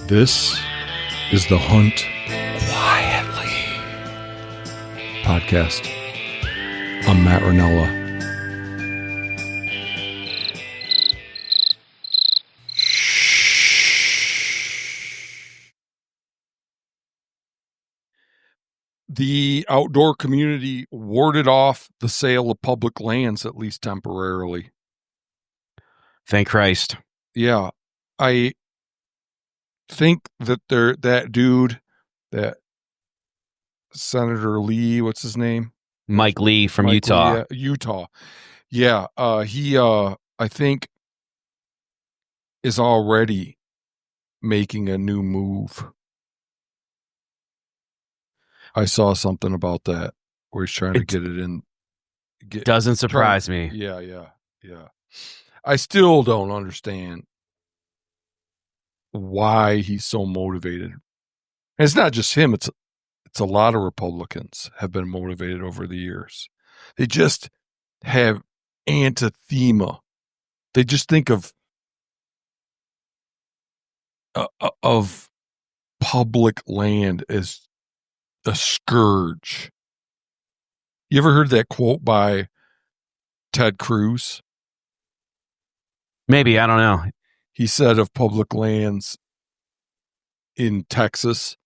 This is the Hunt Quietly podcast. I'm Matt Ranella. The outdoor community warded off the sale of public lands, at least temporarily. Thank Christ. Yeah, I think that that dude, that Senator Lee, what's his name? Mike Lee from Utah. Lee, Utah. Yeah, he, I think, is already making a new move. I saw something about that where he's trying to get it in. Doesn't surprise me. Yeah. I still don't understand why he's so motivated. And it's not just him. It's a lot of Republicans have been motivated over the years. They just have anathema. They just think of public land as a scourge. You ever heard that quote by Ted Cruz? Maybe, I don't know. He said of public lands in Texas,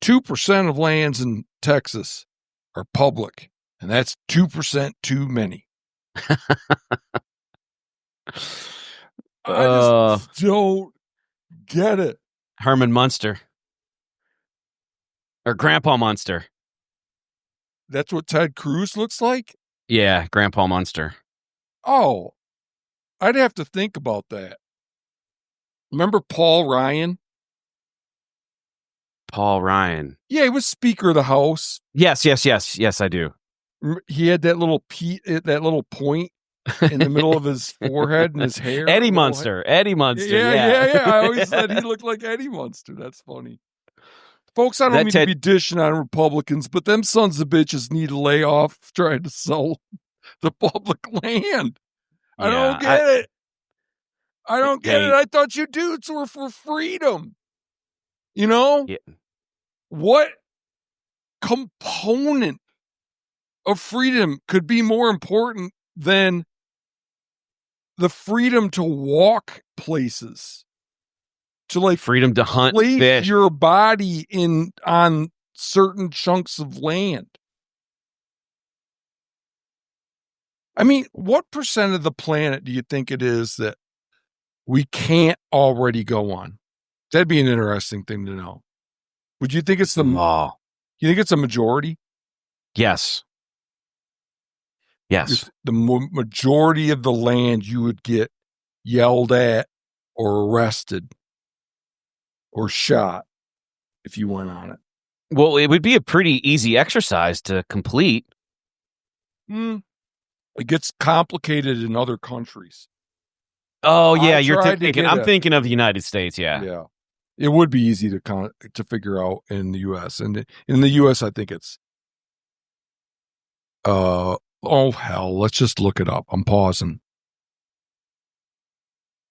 2% of lands in Texas are public, and that's 2% too many. I just don't get it. Herman Munster. Or Grandpa Munster. That's what Ted Cruz looks like? Yeah, Grandpa Munster. Oh, I'd have to think about that. Remember Paul Ryan? Paul Ryan. Yeah, he was Speaker of the House. Yes, I do. He had that little point in the middle of his forehead and his hair. Eddie Munster. Yeah. I always said he looked like Eddie Munster. That's funny. Folks, I don't mean to be dishing on Republicans, but them sons of bitches need to lay off trying to sell the public land. I don't get it. I don't get it. I thought you dudes were for freedom. You know? Yeah. What component of freedom could be more important than the freedom to walk places? To like freedom to hunt fish. Your body on certain chunks of land. I mean, what percent of the planet do you think it is that we can't already go on? That'd be an interesting thing to know. Would you think it's you think it's a majority? Yes. The majority of the land you would get yelled at or arrested or shot if you went on it. Well, it would be a pretty easy exercise to complete. It gets complicated in other countries. Oh, yeah, I'm thinking of the United States, yeah. Yeah. It would be easy to figure out in the U.S. And in the U.S., I think it's oh, hell, let's just look it up. I'm pausing.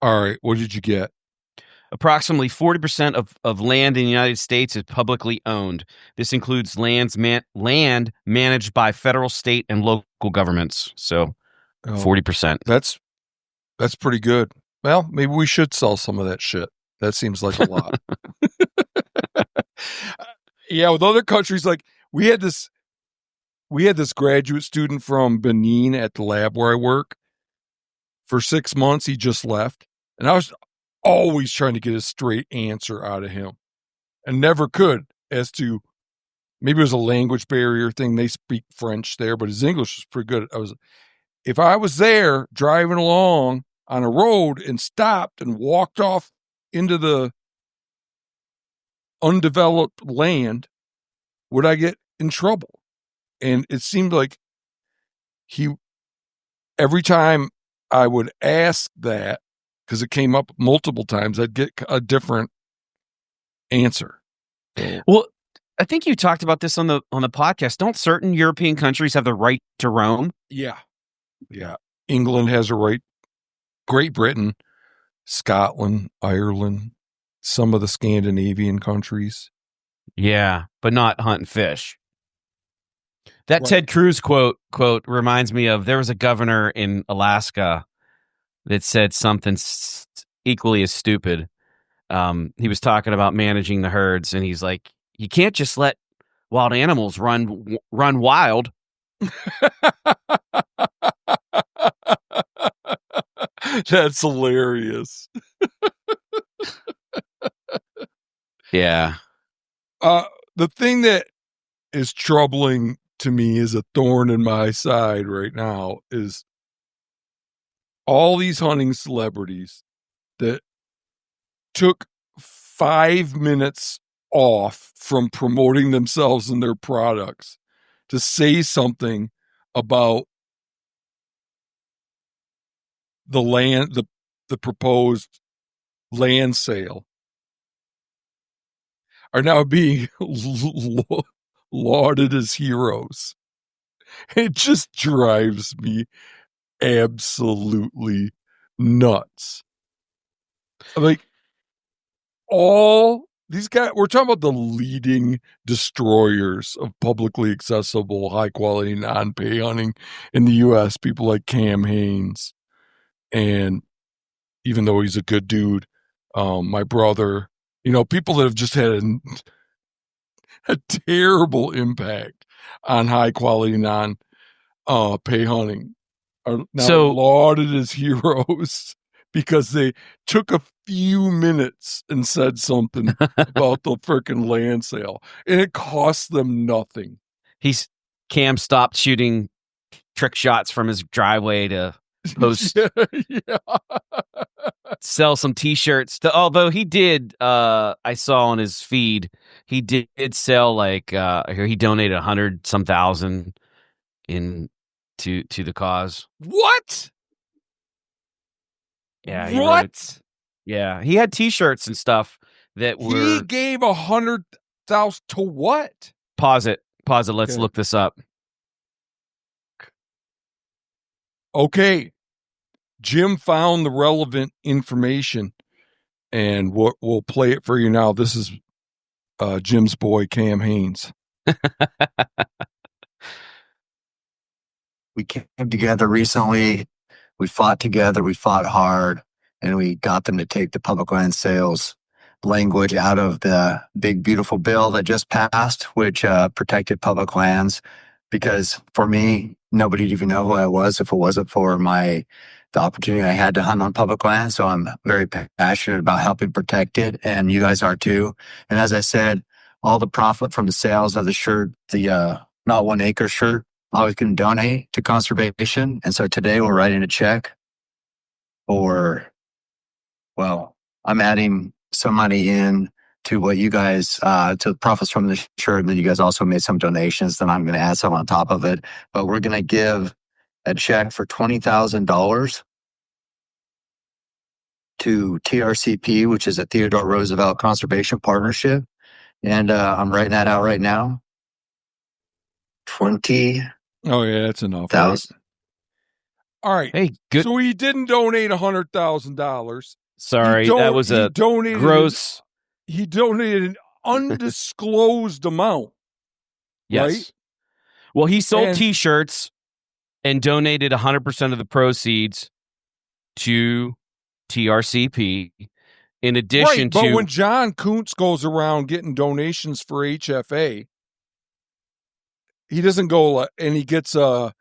All right, what did you get? Approximately 40% of land in the United States is publicly owned. This includes land managed by federal, state, and local governments. So 40%. That's pretty good. Well, maybe we should sell some of that shit. That seems like a lot. Yeah, with other countries, like we had this graduate student from Benin at the lab where I work. For 6 months, he just left. And I was always trying to get a straight answer out of him and never could, as to maybe it was a language barrier thing. They speak French there, but his English was pretty good. If I was there driving along on a road and stopped and walked off into the undeveloped land, would I get in trouble? And it seemed like every time I would ask that, because it came up multiple times, I'd get a different answer. Well, I think you talked about this on the podcast. Don't certain European countries have the right to roam? Yeah. England has a right. Great Britain, Scotland, Ireland, some of the Scandinavian countries. Yeah, but not hunt and fish. That Right. Ted Cruz quote reminds me of, there was a governor in Alaska that said something equally as stupid. He was talking about managing the herds, and he's like, you can't just let wild animals run wild. That's hilarious. Yeah. The thing that is troubling to me, is a thorn in my side right now, is all these hunting celebrities that took 5 minutes off from promoting themselves and their products to say something about the land, the proposed land sale, are now being lauded as heroes. It just drives me absolutely nuts. Like, all these guys, we're talking about the leading destroyers of publicly accessible, high quality, non-pay hunting in the U.S. People like Cam Haines, and even though he's a good dude, my brother, people that have just had a terrible impact on high quality, non-pay hunting, are now lauded as heroes because they took a few minutes and said something about the freaking land sale, and it cost them nothing. Cam stopped shooting trick shots from his driveway to post, sell some T-shirts. Although he did, I saw on his feed, he did sell he donated 100-some thousand to the cause. What? Yeah. What? Yeah, he had T-shirts and stuff that were. He gave 100,000 to what? Pause it. Let's look this up. Okay. Jim found the relevant information, and we'll play it for you now. This is Jim's boy, Cam Haines. We came together recently. We fought together. We fought hard, and we got them to take the public land sales language out of the big, beautiful bill that just passed, which protected public lands. Because for me, nobody'd even know who I was if it wasn't for the opportunity I had to hunt on public land. So I'm very passionate about helping protect it, and you guys are too. And as I said, all the profit from the sales of the shirt, the Not 1 Acre shirt, I was going to donate to conservation. And so today we're writing a check I'm adding some money in to what you guys, to the profits from the shirt. And then you guys also made some donations. Then I'm going to add some on top of it. But we're going to give a check for $20,000 to TRCP, which is a Theodore Roosevelt Conservation Partnership. And I'm writing that out right now. 20. Oh yeah, that's enough. Right? All right. Hey, good. So he didn't donate $100,000. Sorry, that was a gross. He donated an undisclosed amount. Yes. Right? Well, he sold T-shirts and donated 100% of the proceeds to TRCP. In addition to, but when John Kuntz goes around getting donations for HFA, he doesn't go and he gets 2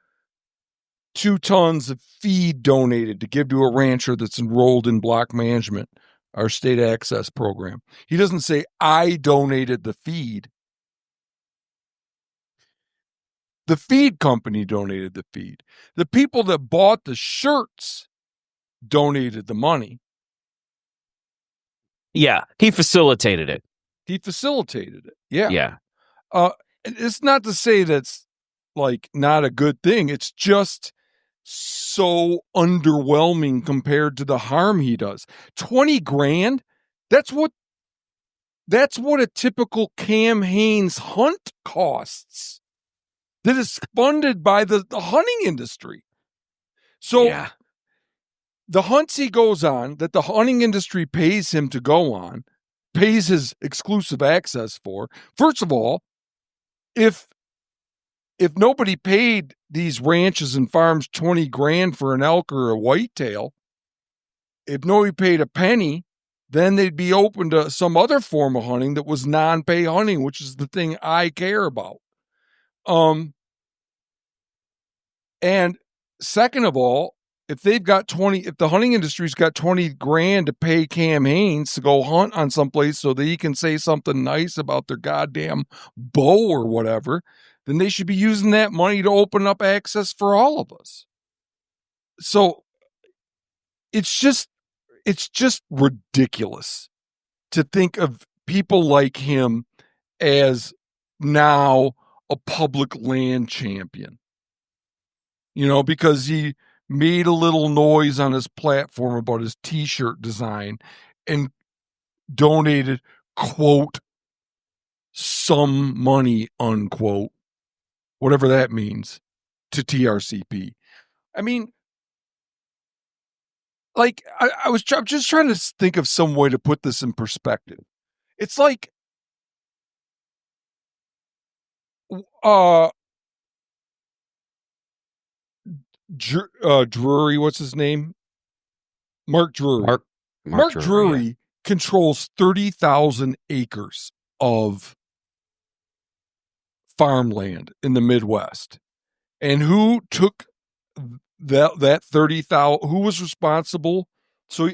tons of feed donated to give to a rancher that's enrolled in block management, our state access program. He doesn't say, I donated the feed. The feed company donated the feed. The people that bought the shirts donated the money. Yeah, he facilitated it. Yeah. It's not to say that's not a good thing. It's just so underwhelming compared to the harm he does. 20 grand? That's what a typical Cam Haines hunt costs. That is funded by the hunting industry. So the hunts he goes on, that the hunting industry pays him to go on, pays his exclusive access for. First of all, if nobody paid these ranches and farms $20,000 for an elk or a whitetail, if nobody paid a penny, then they'd be open to some other form of hunting that was non-pay hunting, which is the thing I care about. And second of all, if the hunting industry's got $20,000 to pay Cam Haines to go hunt on someplace so that he can say something nice about their goddamn bow or whatever, then they should be using that money to open up access for all of us. So it's just ridiculous to think of people like him as now a public land champion. Because he made a little noise on his platform about his t-shirt design and donated, quote, some money, unquote, whatever that means, to TRCP. I mean, like, I'm just trying to think of some way to put this in perspective. It's like, Drury, what's his name? Mark Drury. Mark Drury, yeah, controls 30,000 acres of farmland in the Midwest. And who took that 30,000? Who was responsible? So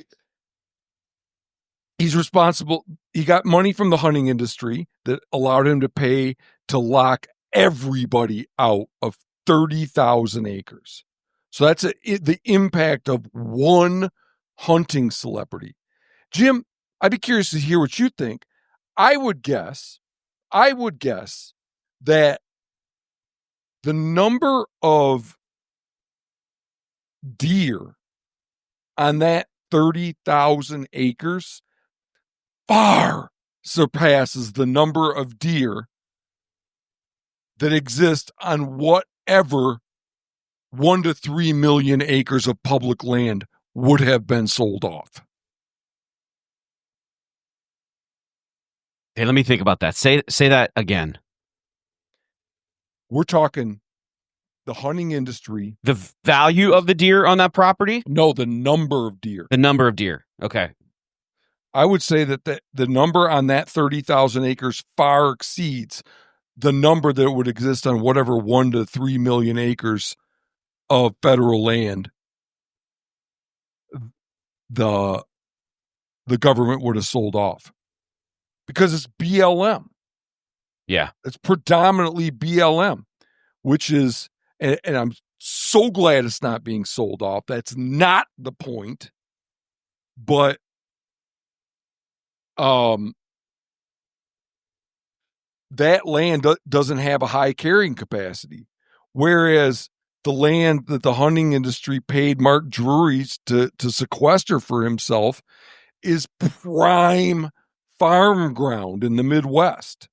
he's responsible. He got money from the hunting industry that allowed him to pay to lock everybody out of 30,000 acres. So that's the impact of one hunting celebrity. Jim, I'd be curious to hear what you think. I would guess that the number of deer on that 30,000 acres far surpasses the number of deer that exist on whatever 1 to 3 million acres of public land would have been sold off. Hey, let me think about that. Say that again. We're talking the hunting industry. The value of the deer on that property? No, the number of deer. The number of deer. Okay. I would say that the number on that 30,000 acres far exceeds the number that would exist on whatever 1 to 3 million acres of federal land the government would have sold off. Because it's BLM. Yeah. It's predominantly BLM, which is, and I'm so glad it's not being sold off. That's not the point. But that land doesn't have a high carrying capacity. Whereas the land that the hunting industry paid Mark Drury to sequester for himself is prime farm ground in the Midwest.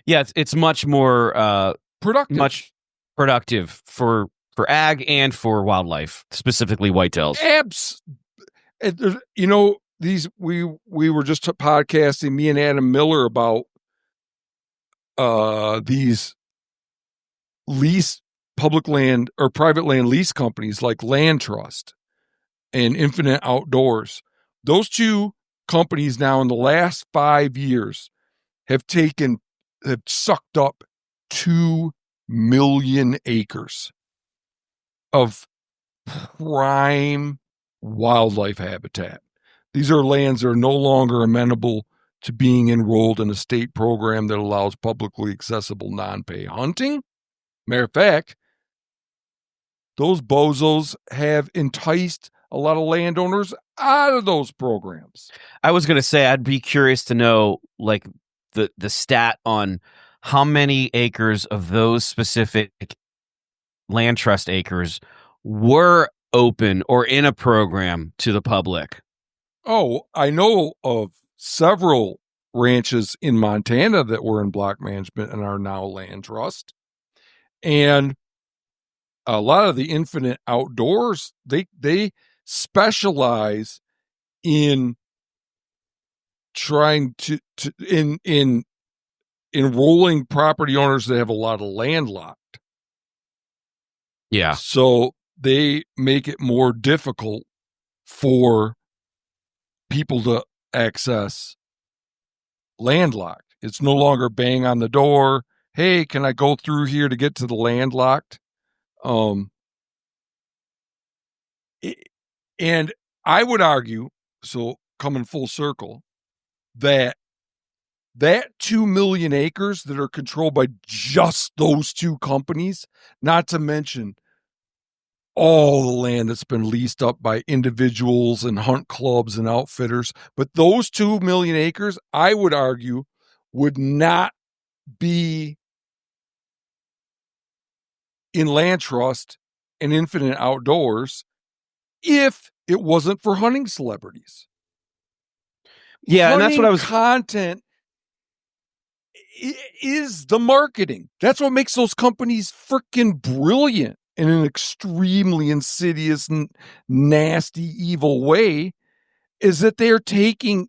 Yeah, it's much more productive. Much productive for ag and for wildlife, specifically whitetails. These we were just podcasting, me and Adam Miller, about these lease public land or private land lease companies like Land Trust and Infinite Outdoors. Those two companies now in the last 5 years have sucked up 2 million acres of prime wildlife habitat. These are lands that are no longer amenable to being enrolled in a state program that allows publicly accessible non-pay hunting. Matter of fact, those bozos have enticed a lot of landowners out of those programs. I was going to say, I'd be curious to know, like, the stat on how many acres of those specific land trust acres were open or in a program to the public. Oh, I know of several ranches in Montana that were in block management and are now land trust. And a lot of the Infinite Outdoors, they specialize in trying to in enrolling property owners that have a lot of land locked. Yeah. So they make it more difficult for people to access landlocked. It's no longer bang on the door. Hey, can I go through here to get to the landlocked? And I would argue, so coming full circle, that 2 million acres that are controlled by just those two companies, not to mention all the land that's been leased up by individuals and hunt clubs and outfitters, but those 2 million acres, I would argue, would not be in land trust and infinite outdoors if it wasn't for hunting celebrities. Yeah, hunting and that's what I was content is the marketing. That's what makes those companies freaking brilliant in an extremely insidious, nasty, evil way, is that they're taking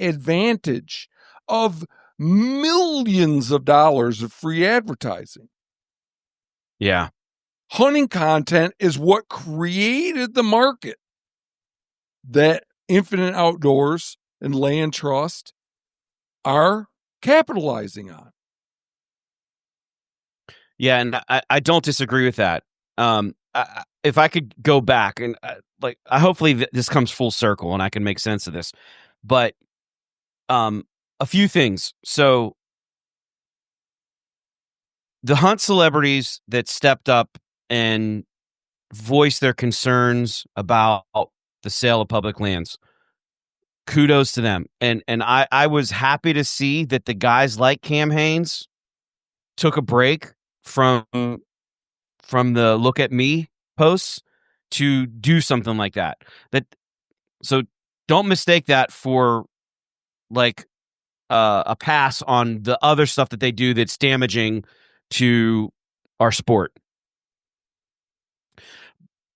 advantage of millions of dollars of free advertising. Yeah. Hunting content is what created the market that Infinite Outdoors and Land Trust are capitalizing on. Yeah, and I don't disagree with that. If I could go back and hopefully this comes full circle and I can make sense of this, but a few things. So the hunt celebrities that stepped up and voiced their concerns about the sale of public lands, kudos to them. And I was happy to see that the guys like Cam Haines took a break from the look at me posts to do something like that. So don't mistake that for like a pass on the other stuff that they do that's damaging to our sport.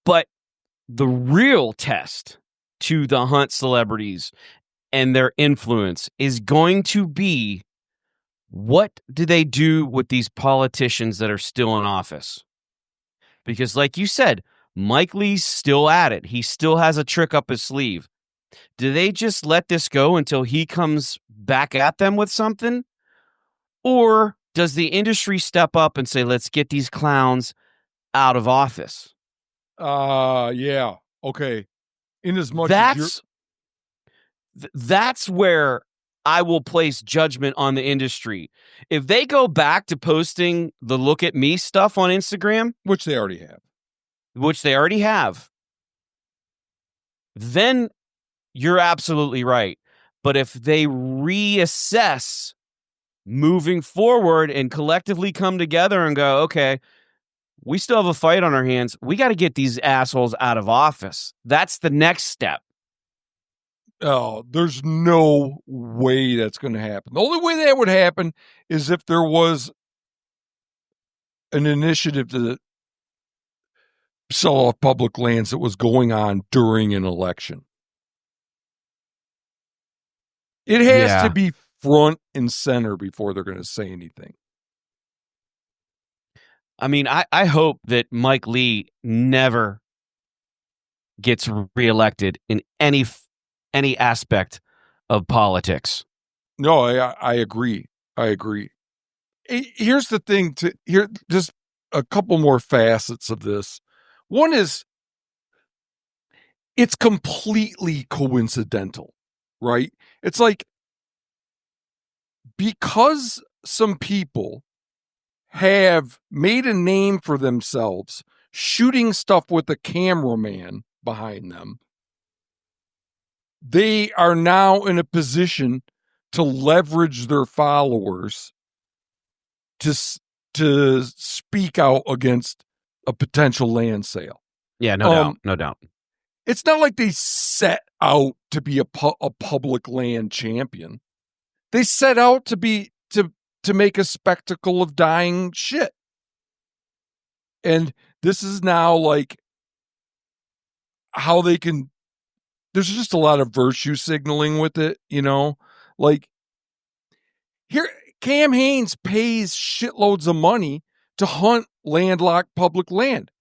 But the real test to the hunt celebrities and their influence is going to be, what do they do with these politicians that are still in office? Because like you said, Mike Lee's still at it. He still has a trick up his sleeve. Do they just let this go until he comes back at them with something? Or does the industry step up and say, let's get these clowns out of office? Yeah. Okay. In as much as that's where I will place judgment on the industry. If they go back to posting the look at me stuff on Instagram, which they already have, then you're absolutely right. But if they reassess moving forward and collectively come together and go, okay, we still have a fight on our hands. We got to get these assholes out of office. That's the next step. Oh, there's no way that's going to happen. The only way that would happen is if there was an initiative to sell off public lands that was going on during an election. It has to be front and center before they're going to say anything. I mean, I hope that Mike Lee never gets reelected in any aspect of politics. No, I agree. Here's the thing. Just a couple more facets of this. One is, it's completely coincidental, right? It's like, because some people have made a name for themselves shooting stuff with a cameraman behind them, they are now in a position to leverage their followers to speak out against a potential land sale. Yeah, no doubt. It's not like they set out to be a public land champion. They set out to make a spectacle of dying shit. And this is now like how they can there's just a lot of virtue signaling with it, like here, Cam Haines pays shitloads of money to hunt landlocked public land.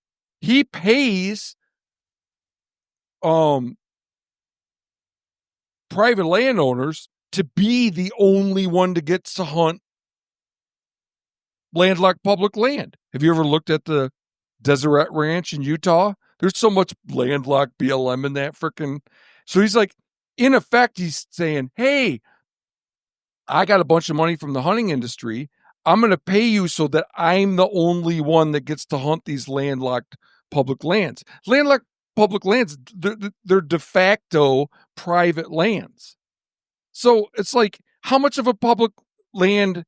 He pays private landowners to be the only one that gets to hunt landlocked public land. Have you ever looked at the Deseret Ranch in Utah? There's so much landlocked BLM in that freaking. So he's like, in effect, he's saying, hey, I got a bunch of money from the hunting industry. I'm going to pay you so that I'm the only one that gets to hunt these landlocked public lands. Landlocked public lands, they're de facto private lands. So it's like, how much of a public land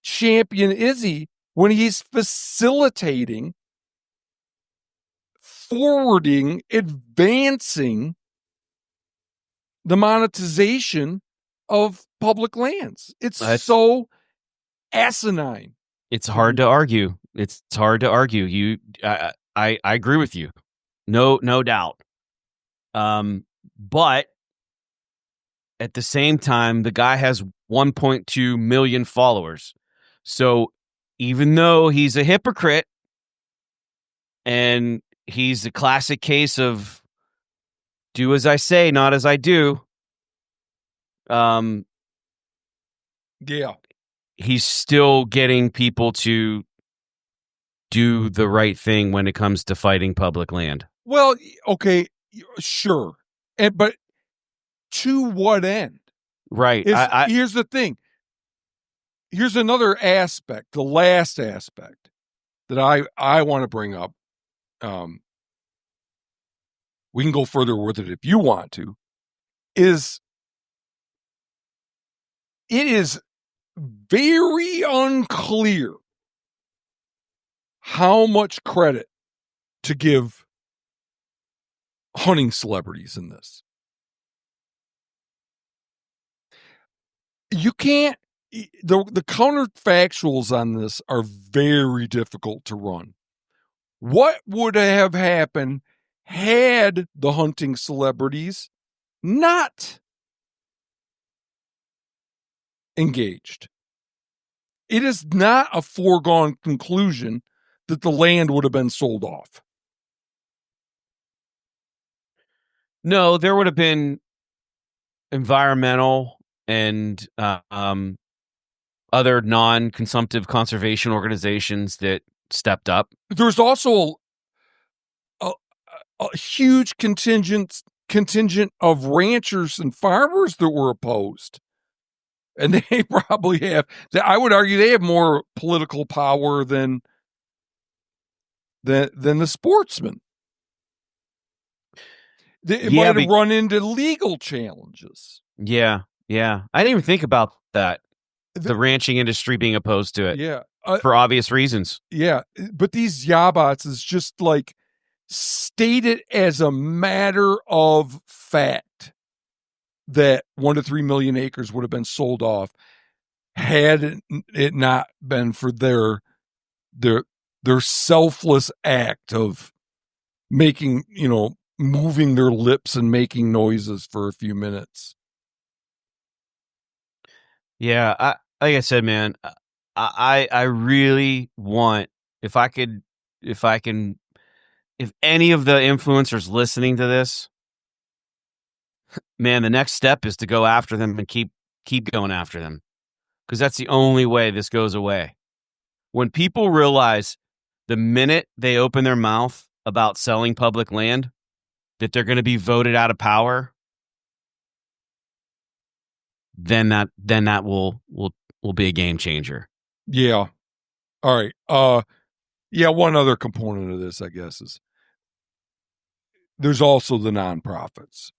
champion is he when he's facilitating, forwarding, advancing the monetization of public lands? It's so asinine. It's hard to argue. It's hard to argue. I agree with you. No doubt. But at the same time, the guy has 1.2 million followers. So even though he's a hypocrite and he's a classic case of do as I say, not as I do, yeah, he's still getting people to do the right thing when it comes to fighting public land. Well, okay, sure. But to what end? Right. Here's the thing. Here's another aspect, the last aspect that I want to bring up. We can go further with it if you want to. It is very unclear how much credit to give hunting celebrities in this. You can't, the counterfactuals on this are very difficult to run. What would have happened had the hunting celebrities not engaged? It is not a foregone conclusion that the land would have been sold off. No, there would have been environmental and other non-consumptive conservation organizations that stepped up. There's also a huge contingent of ranchers and farmers that were opposed. And they probably have, I would argue they have more political power than the sportsmen. It might have run into legal challenges. Yeah. I didn't even think about that. The ranching industry being opposed to it. Yeah. For obvious reasons. Yeah. But these Yabats is just like stated as a matter of fact that 1 to 3 million acres would have been sold off had it not been for their selfless act of making, moving their lips and making noises for a few minutes. Yeah, like I said, man, I really want if any of the influencers listening to this, man, the next step is to go after them and keep going after them, because that's the only way this goes away. When people realize the minute they open their mouth about selling public land that they're going to be voted out of power, then that will be a game changer. Yeah. All right. Yeah, one other component of this, I guess, is there's also the nonprofits,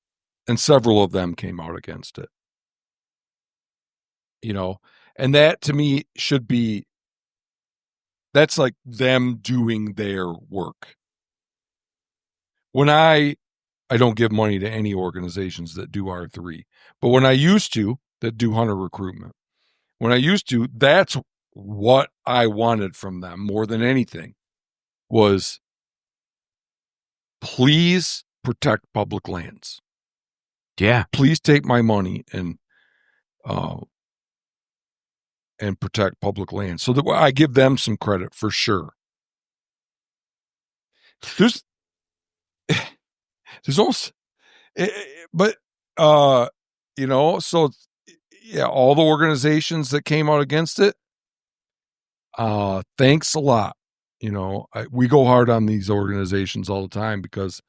and several of them came out against it. And that to me that's like them doing their work. When I don't give money to any organizations that do R3, but when I used to, that do hunter recruitment, when I used to, that's what I wanted from them more than anything was, please protect public lands. Yeah. Please take my money and protect public land. So that I give them some credit for sure. There's almost, but so yeah, all the organizations that came out against it, thanks a lot. We go hard on these organizations all the time because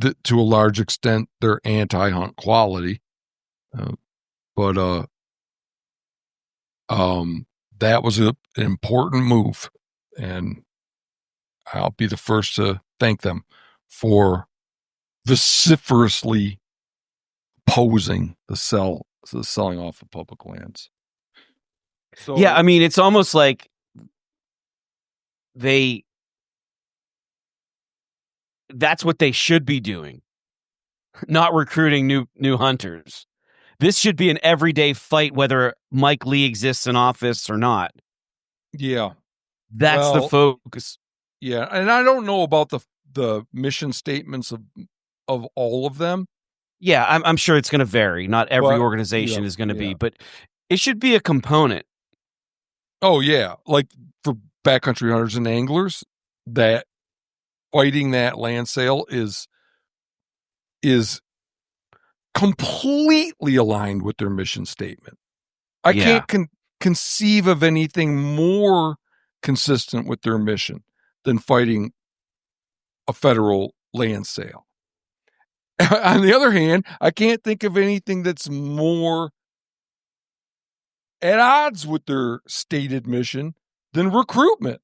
to a large extent they're anti-hunt quality. But that was an important move, and I'll be the first to thank them for vociferously opposing the selling off of public lands. So Yeah, I mean, it's almost like that's what they should be doing, not recruiting new hunters. This should be an everyday fight, whether Mike Lee exists in office or not. Yeah, that's the focus. Yeah, and I don't know about the mission statements of all of them. Yeah, I'm sure it's going to vary. Not every organization is going to be, but it should be a component. Oh yeah, like for backcountry hunters and anglers, that fighting that land sale is completely aligned with their mission statement. I can't conceive of anything more consistent with their mission than fighting a federal land sale. On the other hand, I can't think of anything that's more at odds with their stated mission than recruitment.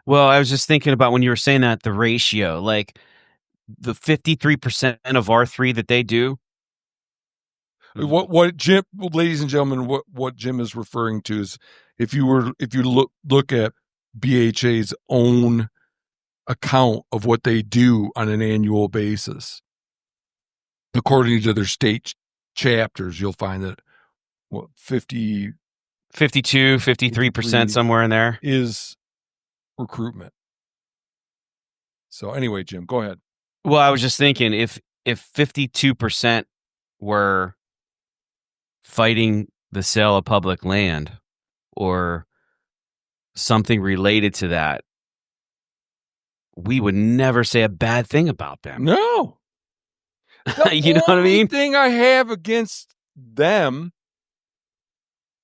Well, I was just thinking about when you were saying that, the ratio, like the 53% of R3 that they do. What Jim, ladies and gentlemen, what Jim is referring to is if you look at BHA's own account of what they do on an annual basis, according to their state chapters, you'll find that 52, 53%, somewhere in there is recruitment. So anyway, Jim, go ahead. Well, I was just thinking if 52% were fighting the sale of public land or something related to that, we would never say a bad thing about them. No. You know what I mean? The thing I have against them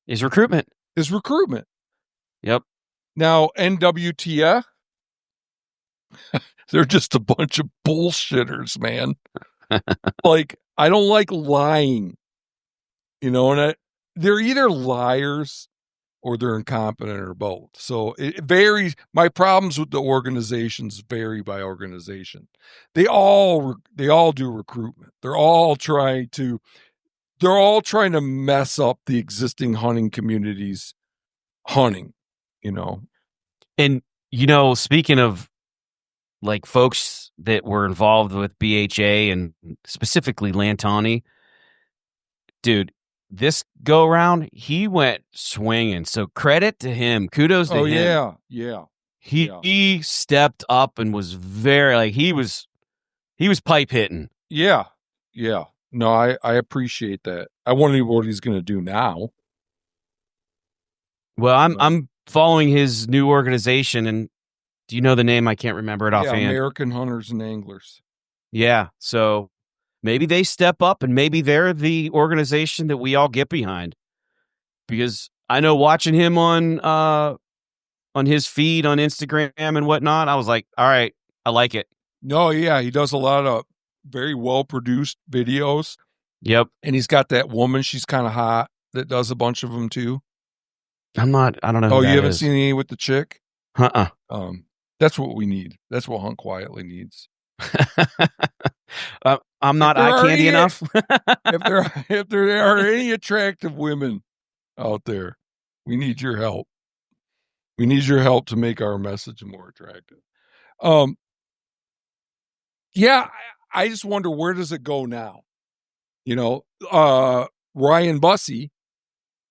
is recruitment. Yep. Now, NWTF, they're just a bunch of bullshitters, man. Like, I don't like lying, and they're either liars or they're incompetent or both. So it varies. My problems with the organizations vary by organization. They all do recruitment. They're all trying to mess up the existing hunting communities hunting, And, speaking of like folks that were involved with BHA and specifically Lantani, dude, this go around, he went swinging. So credit to him. Kudos to him. Yeah. He stepped up and was he was pipe hitting. Yeah. No, I appreciate that. I wonder what he's going to do now. Well, I'm following his new organization, and do you know the name? I can't remember it offhand. American Hunters and Anglers. Yeah, so maybe they step up, and maybe they're the organization that we all get behind. Because I know watching him on his feed on Instagram and whatnot, I was like, all right, I like it. No, yeah, he does a lot of very well-produced videos. Yep. And he's got that woman, she's kind of hot, that does a bunch of them too. I don't know. Oh, you haven't seen any with the chick? That's what we need. That's what Hunt Quietly needs. I'm not eye candy enough. if there are any attractive women out there, we need your help. We need your help to make our message more attractive. Yeah, I just wonder, where does it go now? Ryan Bussey,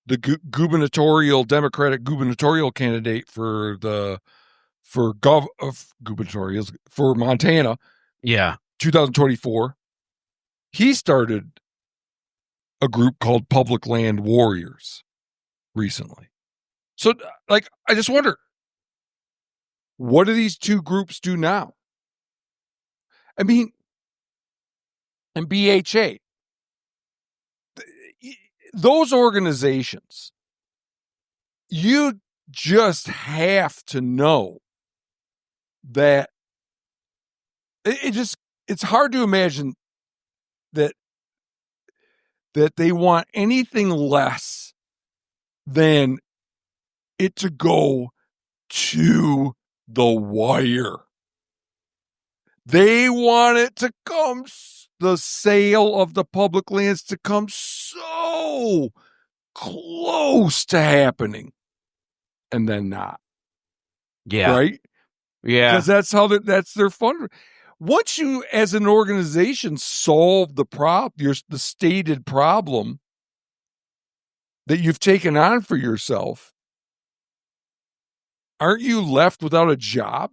the Democratic gubernatorial candidate for Montana, 2024. he started a group called Public Land Warriors recently. So, like, I just wonder, what do these two groups do now? I mean, and BHA, those organizations, you just have to know that it's hard to imagine that they want anything less than it to go to the wire. They want it to come, the sale of the public lands to come so close to happening and then not. Yeah. Right? Yeah. Because that's their fund. Once you, as an organization, solve the stated problem that you've taken on for yourself, aren't you left without a job?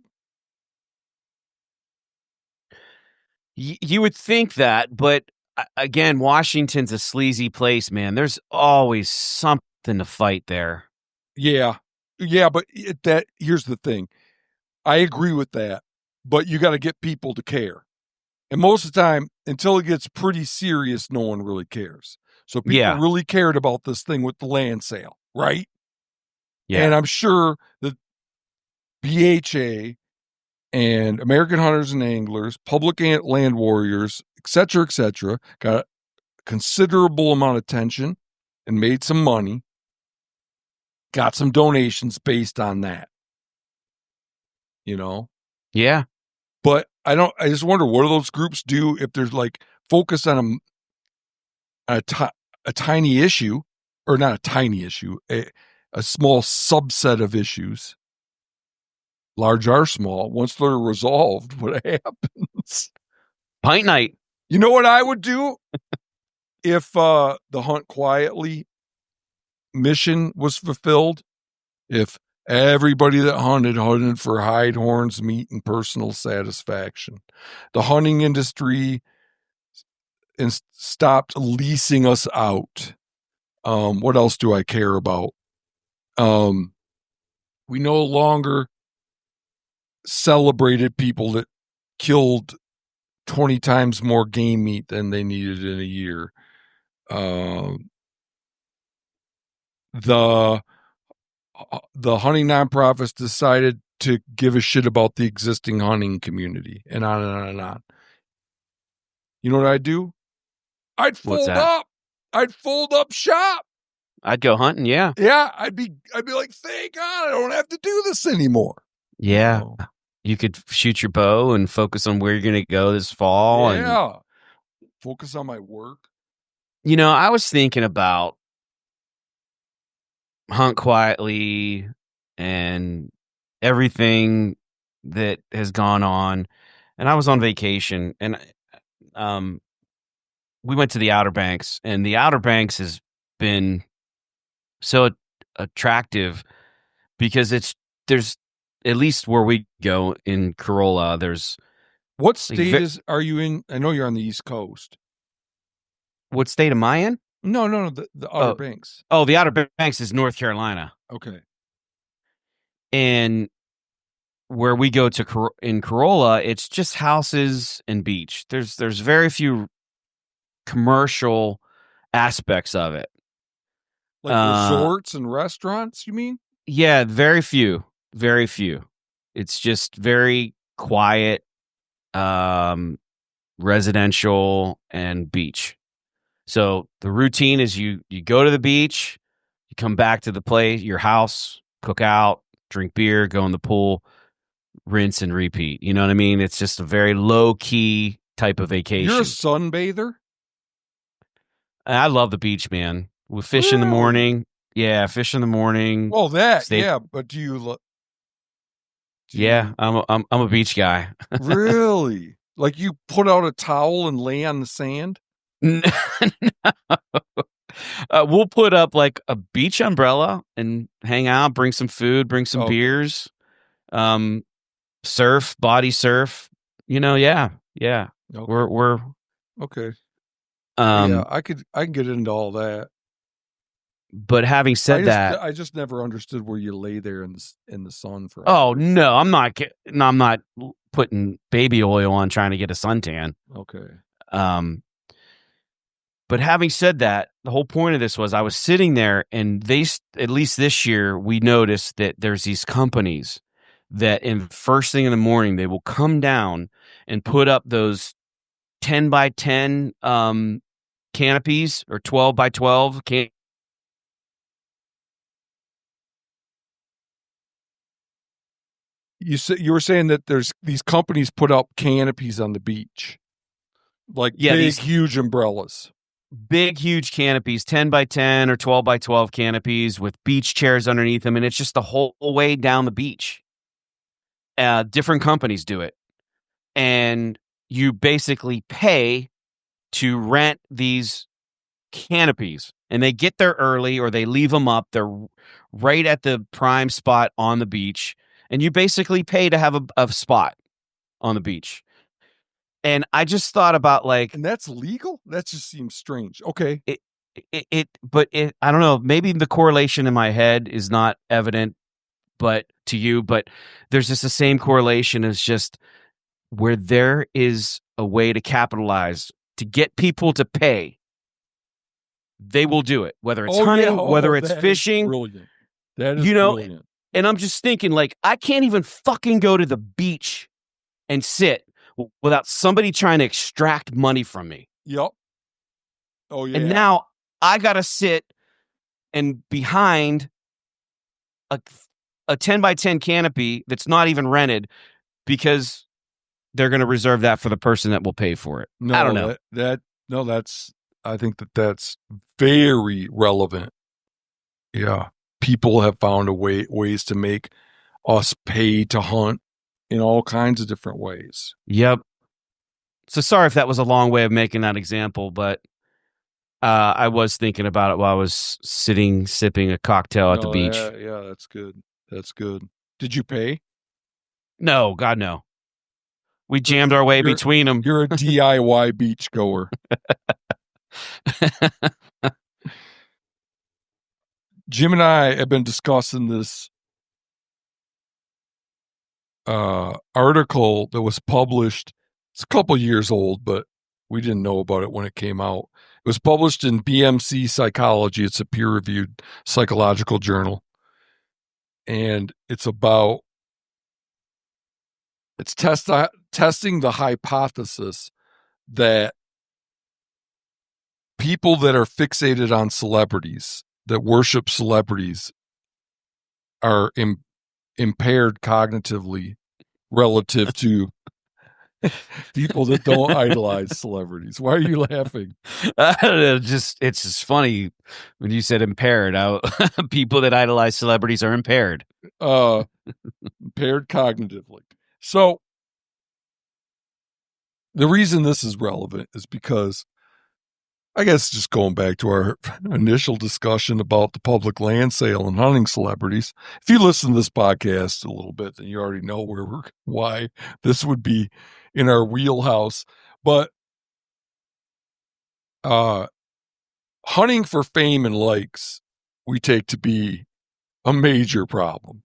You would think that, but again, Washington's a sleazy place, man. There's always something to fight there. Yeah. Yeah, but here's the thing. I agree with that, but you got to get people to care. And most of the time, until it gets pretty serious, no one really cares. So people really cared about this thing with the land sale, right? Yeah. And I'm sure that BHA and American Hunters and Anglers, Public Land Warriors, et cetera, got a considerable amount of attention and made some money, got some donations based on that. You know? Yeah. But I just wonder, what do those groups do if there's like focused on a tiny issue, or not a tiny issue, a small subset of issues, large or small. Once they're resolved, what happens? Pint night. You know what I would do if the Hunt Quietly mission was fulfilled? If everybody that hunted for hide, horns, meat, and personal satisfaction. The hunting industry stopped leasing us out. What else do I care about? We no longer celebrated people that killed 20 times more game meat than they needed in a year. The hunting nonprofits decided to give a shit about the existing hunting community, and on and on and on. You know what I'd do? I'd fold up. I'd fold up shop. I'd go hunting. Yeah. Yeah. I'd be like, thank God I don't have to do this anymore. Yeah. You know? You could shoot your bow and focus on where you're going to go this fall. Yeah. And focus on my work. You know, I was thinking about Hunt Quietly and everything that has gone on. And I was on vacation, and we went to the Outer Banks, and the Outer Banks has been so attractive because there's at least where we go in Corolla, there's what state are you in? I know you're on the East Coast. What state am I in? No, the Outer Banks. Oh, the Outer Banks is North Carolina. Okay. And where we go to in Corolla, it's just houses and beach. There's very few commercial aspects of it. Like resorts and restaurants, you mean? Yeah, very few. Very few. It's just very quiet, residential and beach. So the routine is you go to the beach, you come back to the place, your house, cook out, drink beer, go in the pool, rinse and repeat. You know what I mean? It's just a very low key type of vacation. You're a sunbather? I love the beach, man. We fish in the morning. Yeah, fish in the morning. Well, yeah, but do you Yeah, I'm a beach guy. Really? Like you put out a towel and lay on the sand? No. We'll put up like a beach umbrella and hang out, bring some food, bring some beers, surf, body surf. You know, yeah. Okay. We're okay. Yeah, I can get into all that. But having said that, I just never understood where you lay there in the sun for. oh no, I'm not putting baby oil on trying to get a suntan. Okay. But having said that, the whole point of this was I was sitting there, and at least this year, we noticed that there's these companies that in first thing in the morning, they will come down and put up those 10 by 10 canopies or 12 by 12 You were saying that there's these companies put up canopies on the beach, like big, huge umbrellas. Big, huge canopies, 10 by 10 or 12 by 12 canopies with beach chairs underneath them. And it's just the whole way down the beach. Different companies do it. And you basically pay to rent these canopies. And they get there early or they leave them up. They're right at the prime spot on the beach. And you basically pay to have a spot on the beach. And I just thought about and that's legal? That just seems strange. Okay. But I don't know. Maybe the correlation in my head is not evident, but to you, but there's just the same correlation as just where there is a way to capitalize to get people to pay. They will do it, whether it's hunting, whether it's fishing. Brilliant. That is brilliant. And I'm just thinking, I can't even fucking go to the beach and sit without somebody trying to extract money from me. Yep. Oh, yeah. And now I got to sit and behind a 10 by 10 canopy that's not even rented because they're going to reserve that for the person that will pay for it. No, I don't know. I think that's very relevant. Yeah. People have found ways to make us pay to hunt in all kinds of different ways. Yep. So sorry if that was a long way of making that example, but I was thinking about it while I was sipping a cocktail at the beach. Yeah, that's good. That's good. Did you pay? No, God, no. We jammed our way between them. You're a DIY beach goer. Jim and I have been discussing this article that was published. It's a couple years old, but we didn't know about it when it came out. It was published in BMC Psychology. It's a peer-reviewed psychological journal. And it's testing the hypothesis that people that are fixated on celebrities, that worship celebrities, are impaired cognitively relative to people that don't idolize celebrities. Why are you laughing? I don't know, it's just funny when you said impaired. People that idolize celebrities are impaired. Impaired cognitively. So the reason this is relevant is because, I guess, just going back to our initial discussion about the public land sale and hunting celebrities. If you listen to this podcast a little bit, then you already know why this would be in our wheelhouse. But hunting for fame and likes, we take to be a major problem.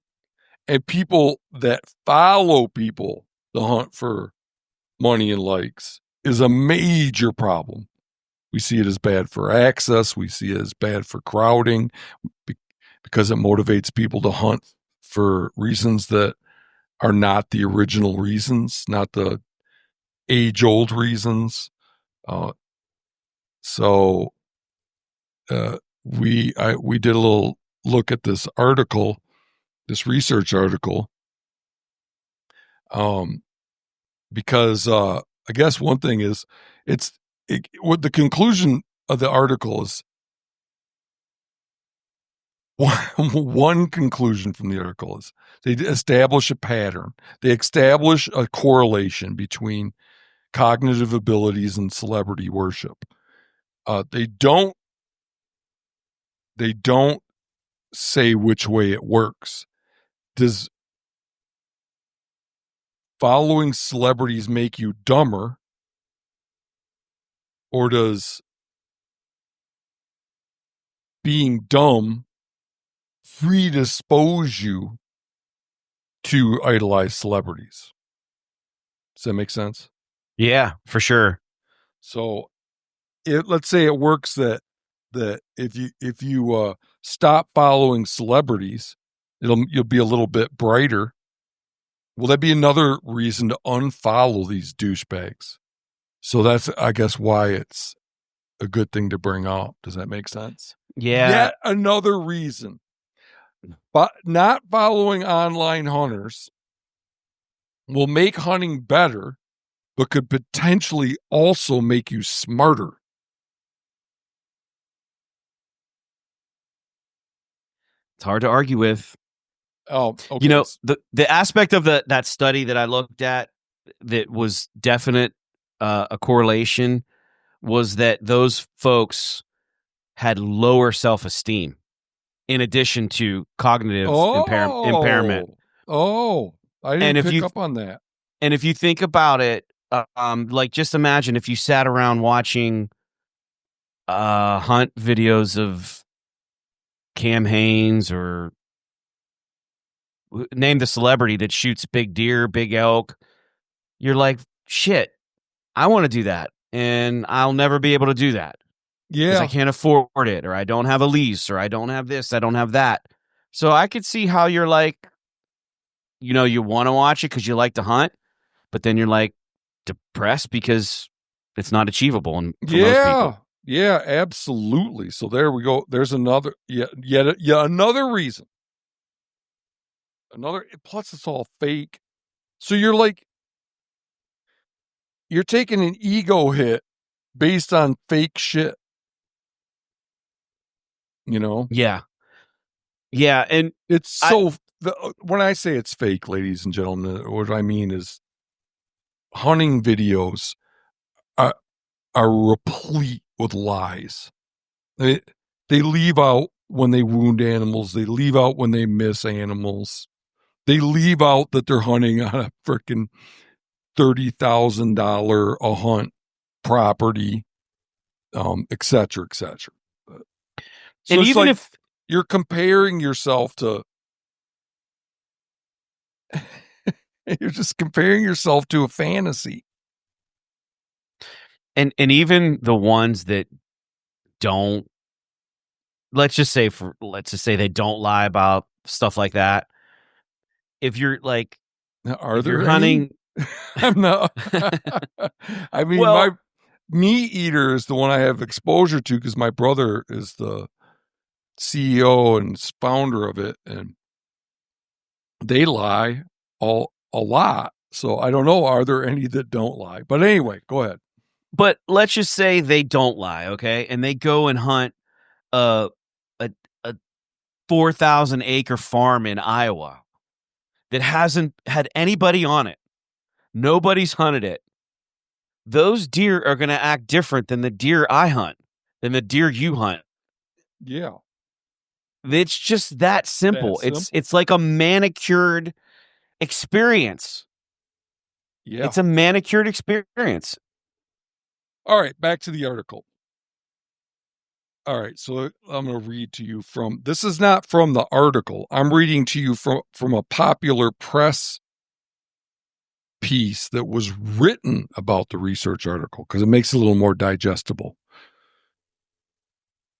And people that follow people to hunt for money and likes is a major problem. We see it as bad for access. We see it as bad for crowding because it motivates people to hunt for reasons that are not the original reasons, not the age-old reasons. So we did a little look at this article, this research article, because I guess one thing is what the conclusion of the article is. One conclusion from the article is they establish a pattern. They establish a correlation between cognitive abilities and celebrity worship. They don't say which way it works. Does following celebrities make you dumber, or does being dumb predispose you to idolize celebrities. Does that make sense? Yeah, for sure. So let's say it works that if you stop following celebrities, you'll be a little bit brighter. Will that be another reason to unfollow these douchebags? So that's, I guess, why it's a good thing to bring up. Does that make sense? Yeah. Yet another reason. But not following online hunters will make hunting better, but could potentially also make you smarter. It's hard to argue with. Oh, okay. You know, the aspect of that study that I looked at that was definite a correlation was that those folks had lower self-esteem in addition to cognitive impairment. Oh, I didn't pick up on that. And if you think about it, like just imagine if you sat around watching hunt videos of Cam Haines or name the celebrity that shoots big deer, big elk. You're like, shit, I want to do that. And I'll never be able to do that. Yeah. Because I can't afford it, or I don't have a lease, or I don't have this, I don't have that. So I could see how you're like, you know, you want to watch it because you like to hunt, but then you're like depressed because it's not achievable for most people. Yeah, absolutely. So there we go. There's another, yet another reason. Plus it's all fake. So you're taking an ego hit based on fake shit. You know? Yeah. Yeah. And it's so, when I say it's fake, ladies and gentlemen, what I mean is hunting videos are replete with lies. They leave out when they wound animals. They leave out when they miss animals. They leave out that they're hunting on a freaking $30,000 a hunt property, et cetera, et cetera. So and even if you're comparing yourself to, you're just comparing yourself to a fantasy. And even the ones that don't, let's just say they don't lie about stuff like that. If you're like, are there hunting? I'm not. I mean, my Meat Eater is the one I have exposure to because my brother is the CEO and founder of it, and they lie a lot. So I don't know. Are there any that don't lie? But anyway, go ahead. But let's just say they don't lie, okay? And they go and hunt a 4,000 acre farm in Iowa that hasn't had anybody on it. Nobody's hunted it. Those deer are going to act different than the deer I hunt, than the deer you hunt. Yeah. It's just that simple. It's like a manicured experience. Yeah. It's a manicured experience. All right, back to the article. All right, so I'm going to read to you from, this is not from the article. I'm reading to you from a popular press piece that was written about the research article because it makes it a little more digestible.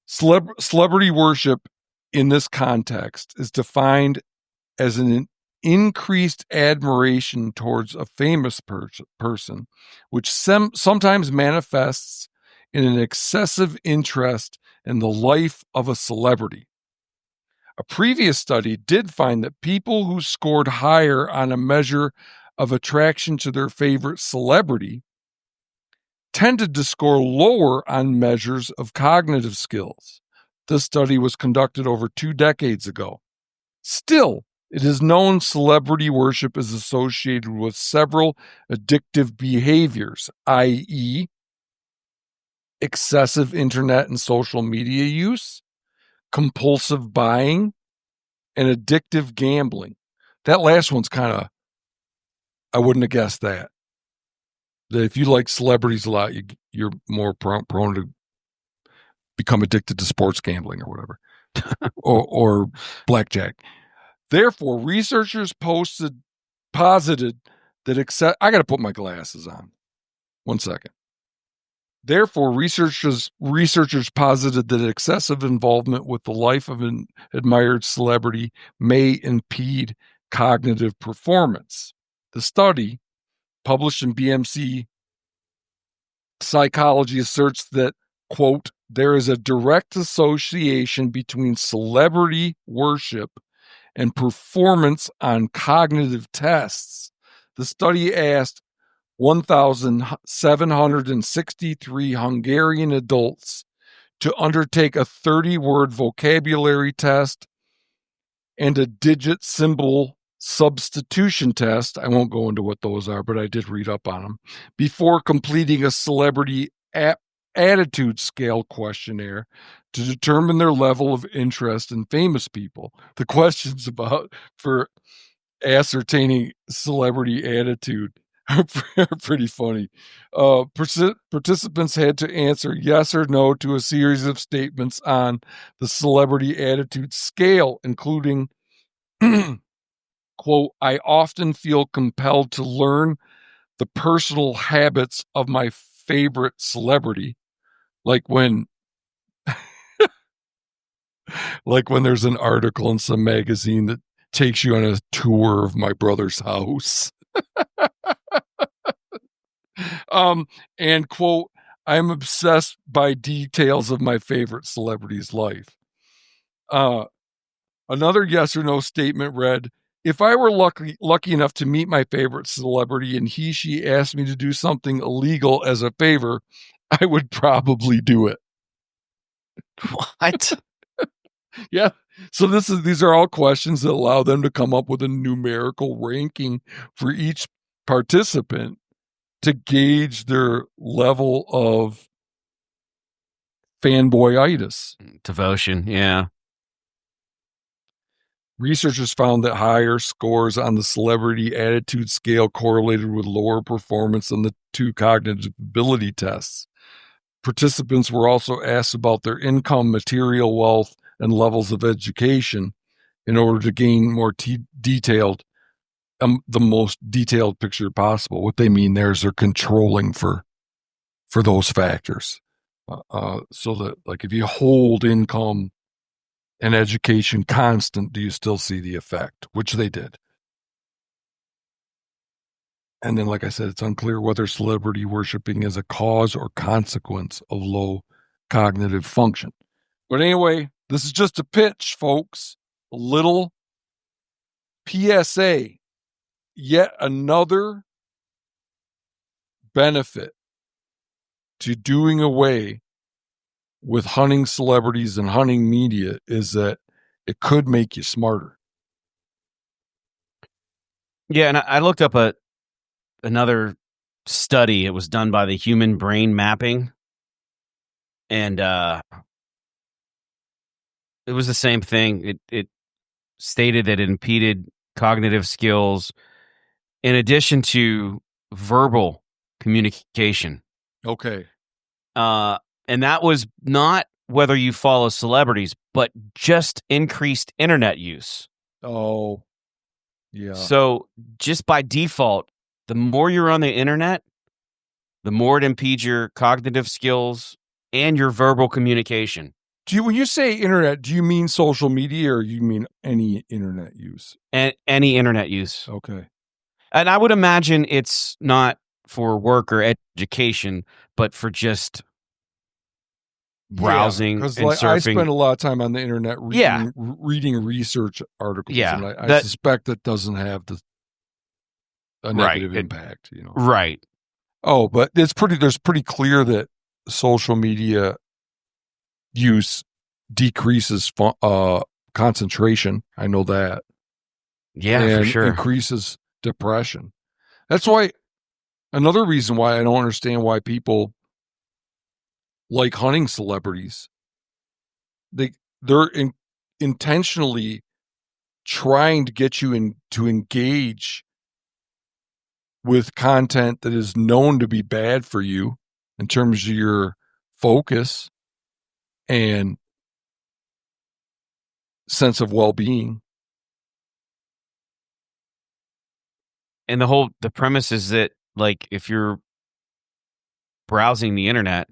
Celebrity worship in this context is defined as an increased admiration towards a famous person, which sometimes manifests in an excessive interest in the life of a celebrity. A previous study did find that people who scored higher on a measure of attraction to their favorite celebrity tended to score lower on measures of cognitive skills. This study was conducted over 2 decades ago. Still, it is known celebrity worship is associated with several addictive behaviors, i.e., excessive internet and social media use, compulsive buying, and addictive gambling. That last one's kind of, I wouldn't have guessed that. That if you like celebrities a lot, you're more prone to become addicted to sports gambling or whatever, or blackjack. Therefore, researchers posited that I got to put my glasses on. 1 second. Therefore, researchers posited that excessive involvement with the life of an admired celebrity may impede cognitive performance. The study, published in BMC Psychology, asserts that, quote, there is a direct association between celebrity worship and performance on cognitive tests. The study asked 1,763 Hungarian adults to undertake a 30-word vocabulary test and a digit symbol substitution test. I won't go into what those are, but I did read up on them, before completing a celebrity attitude scale questionnaire to determine their level of interest in famous people. The questions for ascertaining celebrity attitude are pretty funny. Participants had to answer yes or no to a series of statements on the celebrity attitude scale, including, quote, I often feel compelled to learn the personal habits of my favorite celebrity, like when there's an article in some magazine that takes you on a tour of my brother's house. And, quote, I'm obsessed by details of my favorite celebrity's life. Another yes or no statement read, if I were lucky enough to meet my favorite celebrity and she asked me to do something illegal as a favor, I would probably do it. What? Yeah. So these are all questions that allow them to come up with a numerical ranking for each participant to gauge their level of fanboyitis. Devotion, yeah. Researchers found that higher scores on the celebrity attitude scale correlated with lower performance on the two cognitive ability tests. Participants were also asked about their income, material wealth, and levels of education in order to gain more detailed, the most detailed picture possible. What they mean there is they're controlling for those factors. So that, like, if you hold income and education constant, do you still see the effect? Which they did. And then, like I said, it's unclear whether celebrity worshiping is a cause or consequence of low cognitive function. But anyway, this is just a pitch, folks. A little PSA. Yet another benefit to doing away with hunting celebrities and hunting media is that it could make you smarter. Yeah, and I looked up another study. It was done by the Human Brain Mapping, and it was the same thing. It stated that it impeded cognitive skills in addition to verbal communication. Okay. And that was not whether you follow celebrities, but just increased internet use. Oh, yeah. So just by default, the more you're on the internet, the more it impedes your cognitive skills and your verbal communication. When you say internet, do you mean social media or you mean any internet use? And any internet use. Okay. And I would imagine it's not for work or education, but for just browsing and surfing. I spend a lot of time on the internet reading research articles. Yeah, and I suspect that doesn't have a negative impact. Right. Oh, but there's pretty clear that social media use decreases concentration. I know that. Yeah, and for sure. Increases depression. That's why another reason why I don't understand why people like hunting celebrities. They're intentionally trying to get you to engage with content that is known to be bad for you in terms of your focus and sense of well-being. And the premise is that, like, if you're browsing the internet,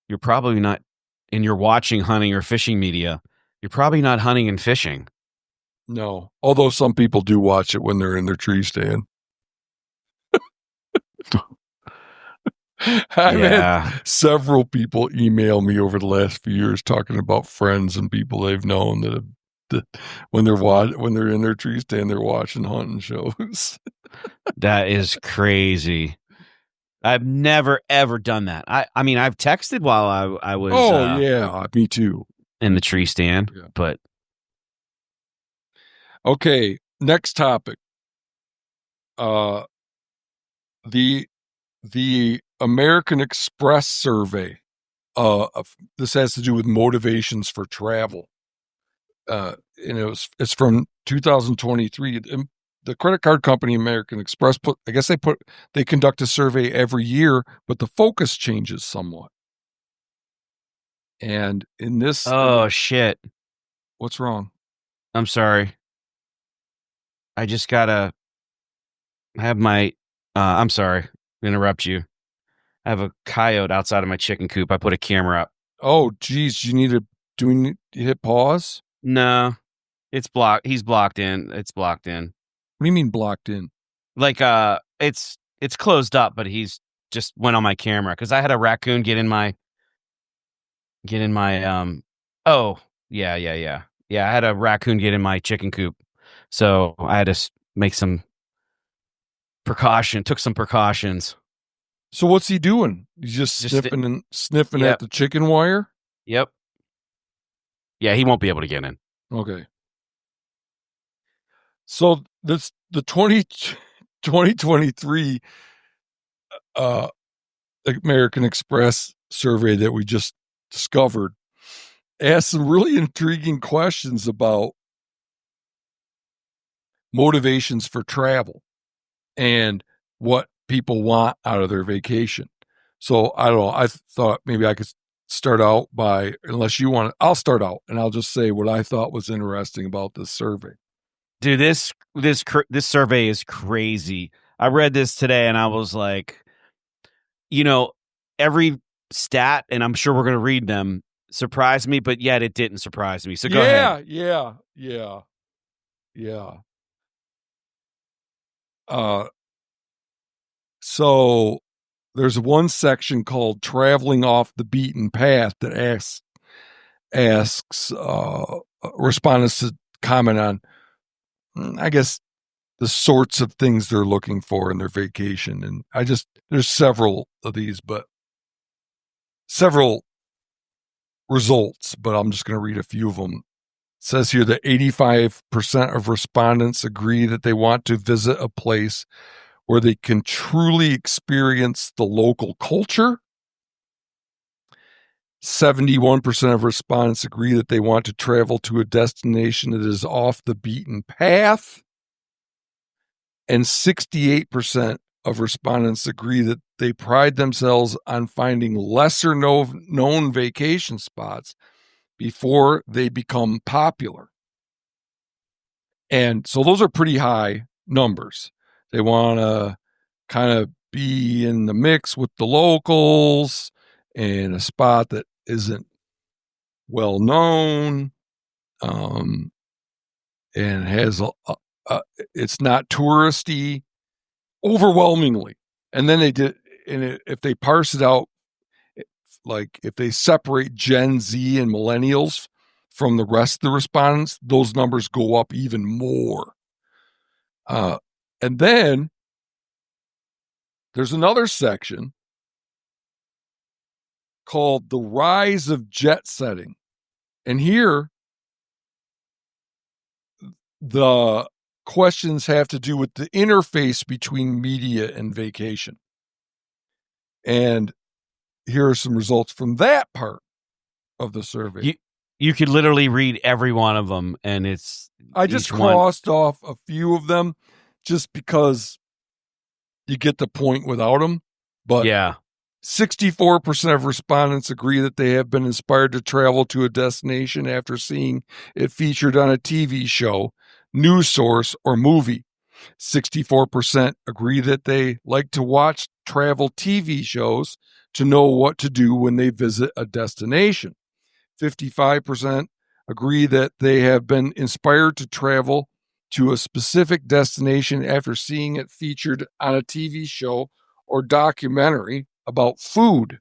you're probably not, and you're watching hunting or fishing media, you're probably not hunting and fishing. No, although some people do watch it when they're in their tree stand. I've had several people email me over the last few years talking about friends and people they've known that when they're in their tree stand, they're watching hunting shows. That is crazy. I've never ever done that. I mean, I've texted while I was. Oh yeah, me too. In the tree stand, yeah. But okay, next topic. The American Express survey. This has to do with motivations for travel. And it's from 2023. The credit card company American Express they conduct a survey every year, but the focus changes somewhat. And in this, shit, what's wrong? I'm sorry. I just gotta have my. I'm sorry, interrupt you. I have a coyote outside of my chicken coop. I put a camera up. Oh, geez, do we need to hit pause? No, it's blocked. He's blocked in. It's blocked in. What do you mean blocked in? Like, it's closed up, but he's just went on my camera because I had a raccoon get in my. Oh, yeah. I had a raccoon get in my chicken coop, so I had to make some took some precautions. So what's he doing? He's just sniffing at the chicken wire? Yep. Yeah, he won't be able to get in. Okay. So the 2023 American Express survey that we just discovered asked some really intriguing questions about motivations for travel and what people want out of their vacation. So I don't know. I thought maybe I could start out unless you want to, I'll start out and I'll just say what I thought was interesting about this survey. Dude, this survey is crazy. I read this today and I was like, every stat, and I'm sure we're going to read them, surprised me, but yet it didn't surprise me. So go ahead. Yeah. So there's one section called Traveling Off the Beaten Path that asks respondents to comment on, I guess, the sorts of things they're looking for in their vacation. And there's several of these, but several results, but I'm just going to read a few of them. It says here that 85% of respondents agree that they want to visit a place where they can truly experience the local culture. 71% of respondents agree that they want to travel to a destination that is off the beaten path. And 68% of respondents agree that they pride themselves on finding lesser known vacation spots before they become popular. And so those are pretty high numbers. They want to kind of be in the mix with the locals in a spot that isn't well known, and has it's not touristy overwhelmingly. And then if they parse it out, like if they separate Gen Z and millennials from the rest of the respondents, those numbers go up even more. And then there's another section called The Rise of Jet Setting. And here, the questions have to do with the interface between media and vacation. And here are some results from that part of the survey. You could literally read every one of them, and I just crossed off a few of them just because you get the point without them. But yeah. 64% of respondents agree that they have been inspired to travel to a destination after seeing it featured on a TV show, news source, or movie. 64% agree that they like to watch travel TV shows to know what to do when they visit a destination. 55% agree that they have been inspired to travel to a specific destination after seeing it featured on a TV show or documentary about food.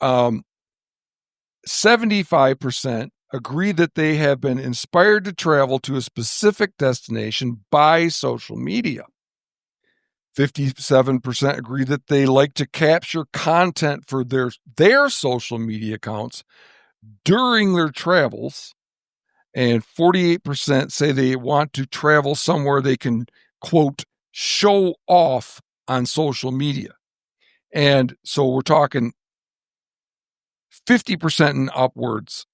75% agree that they have been inspired to travel to a specific destination by social media. 57% agree that they like to capture content for their social media accounts during their travels. And 48% say they want to travel somewhere they can, quote, show off on social media. And so we're talking 50% and upwards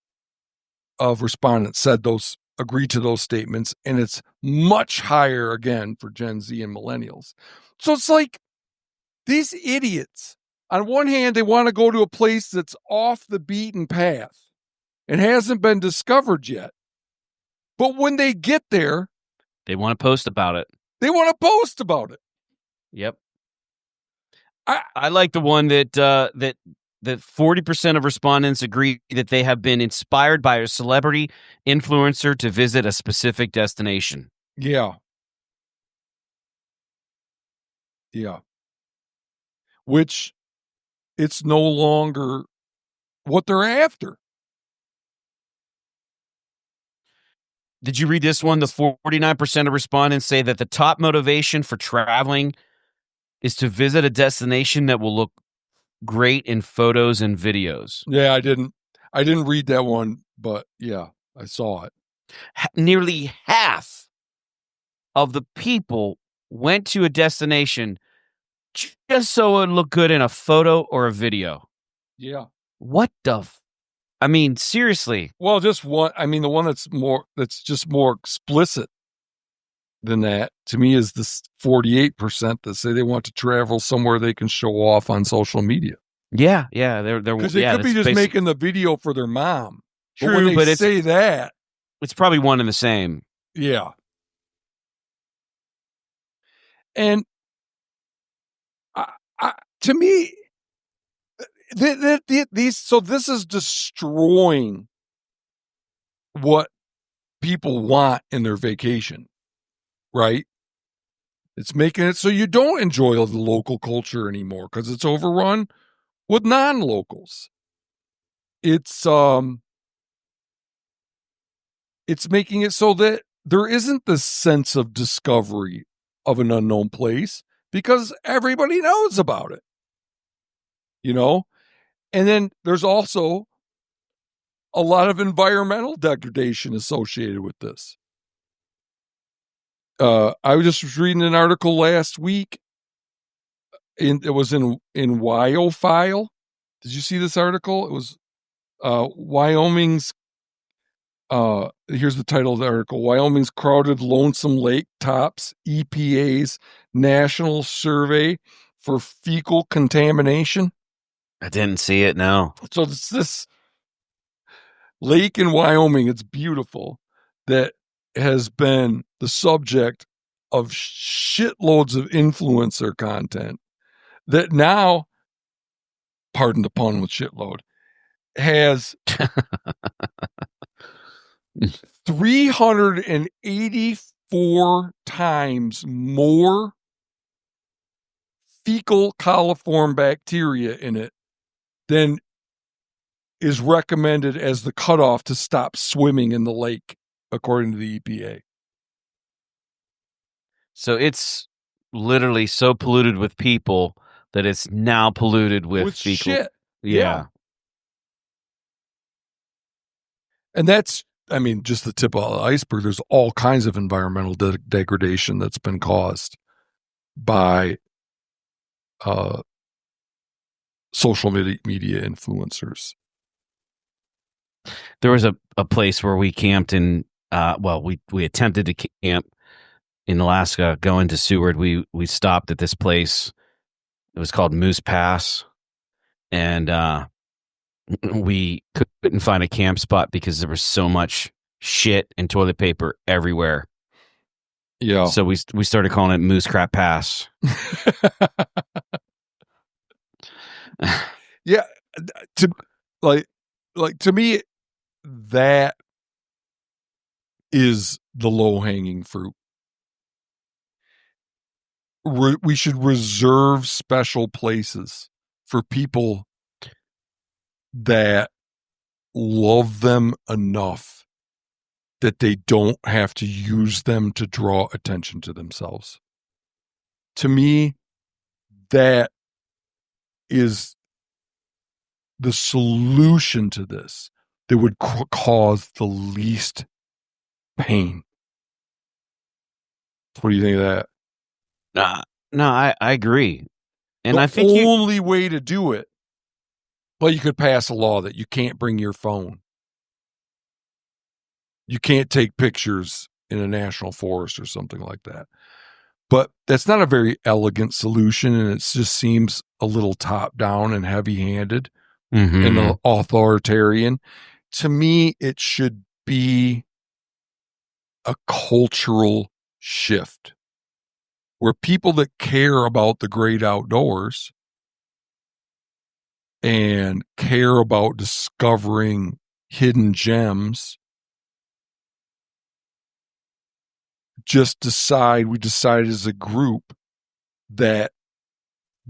of respondents said those agree to those statements, and it's much higher again for Gen Z and millennials. So it's like these idiots, on one hand, they want to go to a place that's off the beaten path and hasn't been discovered yet. But when they get there, they want to post about it. Yep. I like the one that 40% of respondents agree that they have been inspired by a celebrity influencer to visit a specific destination. Yeah. Yeah. Which it's no longer what they're after. Did you read this one? The 49% of respondents say that the top motivation for traveling is to visit a destination that will look great in photos and videos. Yeah, I didn't read that one, but yeah, I saw it. Nearly half of the people went to a destination just so it would look good in a photo or a video. Yeah. What the I mean, seriously. Well, just one. I mean, the one that's just more explicit than that to me is this 48% that say they want to travel somewhere they can show off on social media. Yeah, they're because they could be just making the video for their mom. True, but when they say that, it's probably one and the same. Yeah, and to me, so this is destroying what people want in their vacation, right? It's making it so you don't enjoy the local culture anymore because it's overrun with non-locals. It's making it so that there isn't this sense of discovery of an unknown place because everybody knows about it, you know? And then there's also a lot of environmental degradation associated with this. I was just reading an article last week. It was in Wyofile. Did you see this article? It was Wyoming's. Here's the title of the article: Wyoming's crowded Lonesome Lake tops EPA's national survey for fecal contamination. I didn't see it. No. So it's this lake in Wyoming. It's beautiful. That has been the subject of shitloads of influencer content that now, pardon the pun with shitload, has 384 times more fecal coliform bacteria in it than is recommended as the cutoff to stop swimming in the lake, according to the EPA. So it's literally so polluted with people that it's now polluted with fecal shit. Yeah. And that's, I mean, just the tip of the iceberg. There's all kinds of environmental degradation that's been caused by social media influencers. There was a place where we camped in, we attempted to camp in Alaska, going to Seward. We stopped at this place. It was called Moose Pass, and we couldn't find a camp spot because there was so much shit and toilet paper everywhere. Yeah. So we started calling it Moose Crap Pass. Yeah. To to me, that is the low hanging fruit. We should reserve special places for people that love them enough that they don't have to use them to draw attention to themselves. To me, that is the solution to this that would cause the least pain. What do you think of that? No, I agree. And the I think only way to do it, well, you could pass a law that you can't bring your phone. You can't take pictures in a national forest or something like that. But that's not a very elegant solution, and it just seems a little top-down and heavy-handed and authoritarian. To me, it should be a cultural shift where people that care about the great outdoors and care about discovering hidden gems we decide as a group that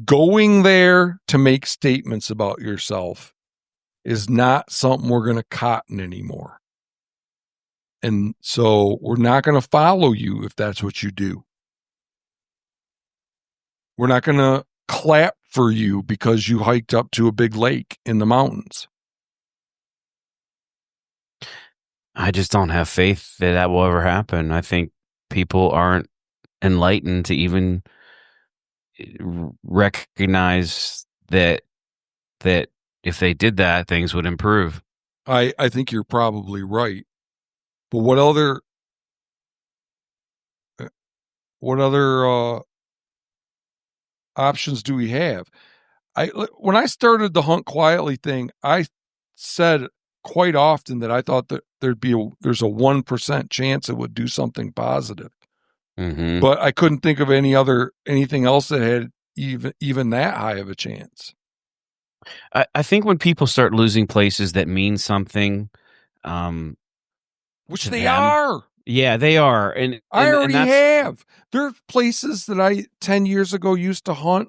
going there to make statements about yourself is not something we're going to cotton anymore. And so we're not going to follow you if that's what you do. We're not going to clap for you because you hiked up to a big lake in the mountains. I just don't have faith that will ever happen. I think people aren't enlightened to even recognize that if they did that, things would improve. I think you're probably right. But what other options do we have? When I started the Hunt Quietly thing, I said quite often that I thought that there's a 1% chance it would do something positive. Mm-hmm. But I couldn't think of anything else that had even that high of a chance. I think when people start losing places that mean something, which they are. Yeah, they are. And I already have. There are places that I 10 years ago used to hunt.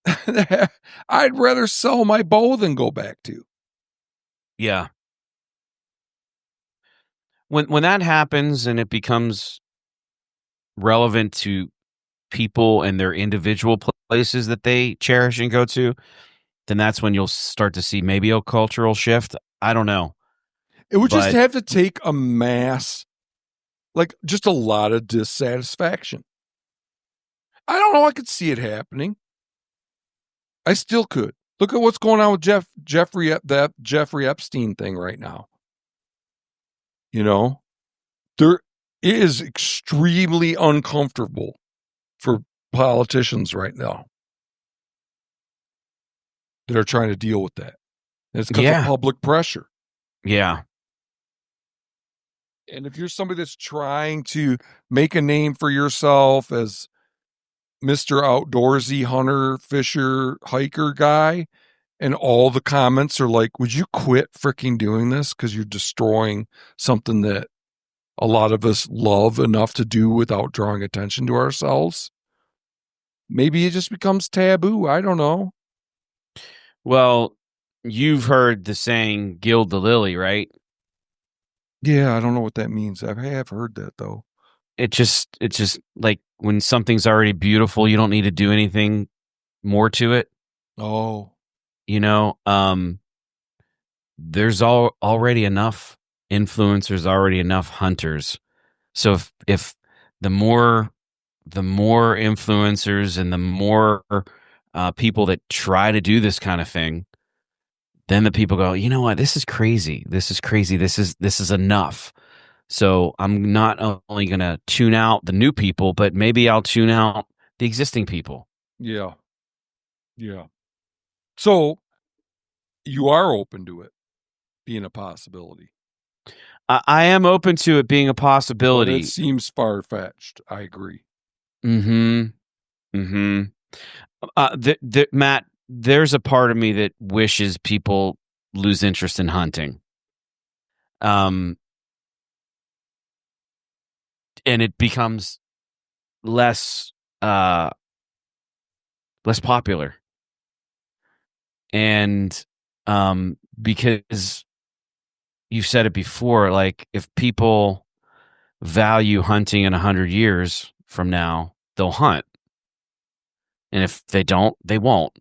I'd rather sell my bow than go back to. Yeah. When that happens and it becomes relevant to people and their individual places that they cherish and go to, then that's when you'll start to see maybe a cultural shift. I don't know. It would just have to take a mass, just a lot of dissatisfaction. I don't know. I could see it happening. I still could. Look at what's going on with that Jeffrey Epstein thing right now. It is extremely uncomfortable for politicians right now that are trying to deal with that. And it's because of public pressure. Yeah. And if you're somebody that's trying to make a name for yourself as Mr. Outdoorsy hunter, fisher, hiker guy, and all the comments are like, would you quit freaking doing this? Because you're destroying something that a lot of us love enough to do without drawing attention to ourselves. Maybe it just becomes taboo. I don't know. Well, you've heard the saying, gild the lily, right? Yeah, I don't know what that means. I have heard that, though. It's just like when something's already beautiful, you don't need to do anything more to it. Oh. There's already enough influencers, already enough hunters. So if the more influencers and the more people that try to do this kind of thing, then the people go, you know what, this is crazy. This is enough. So I'm not only going to tune out the new people, but maybe I'll tune out the existing people. Yeah. Yeah. So you are open to it being a possibility, I am open to it being a but it possibility. seems far-fetched. I agree. Mm-hmm. Mm-hmm. Matt, there's a part of me that wishes people lose interest in hunting. And it becomes less uh less popular. And because you've said it before, like if people value hunting in 100 years from now, they'll hunt. And if they don't, they won't.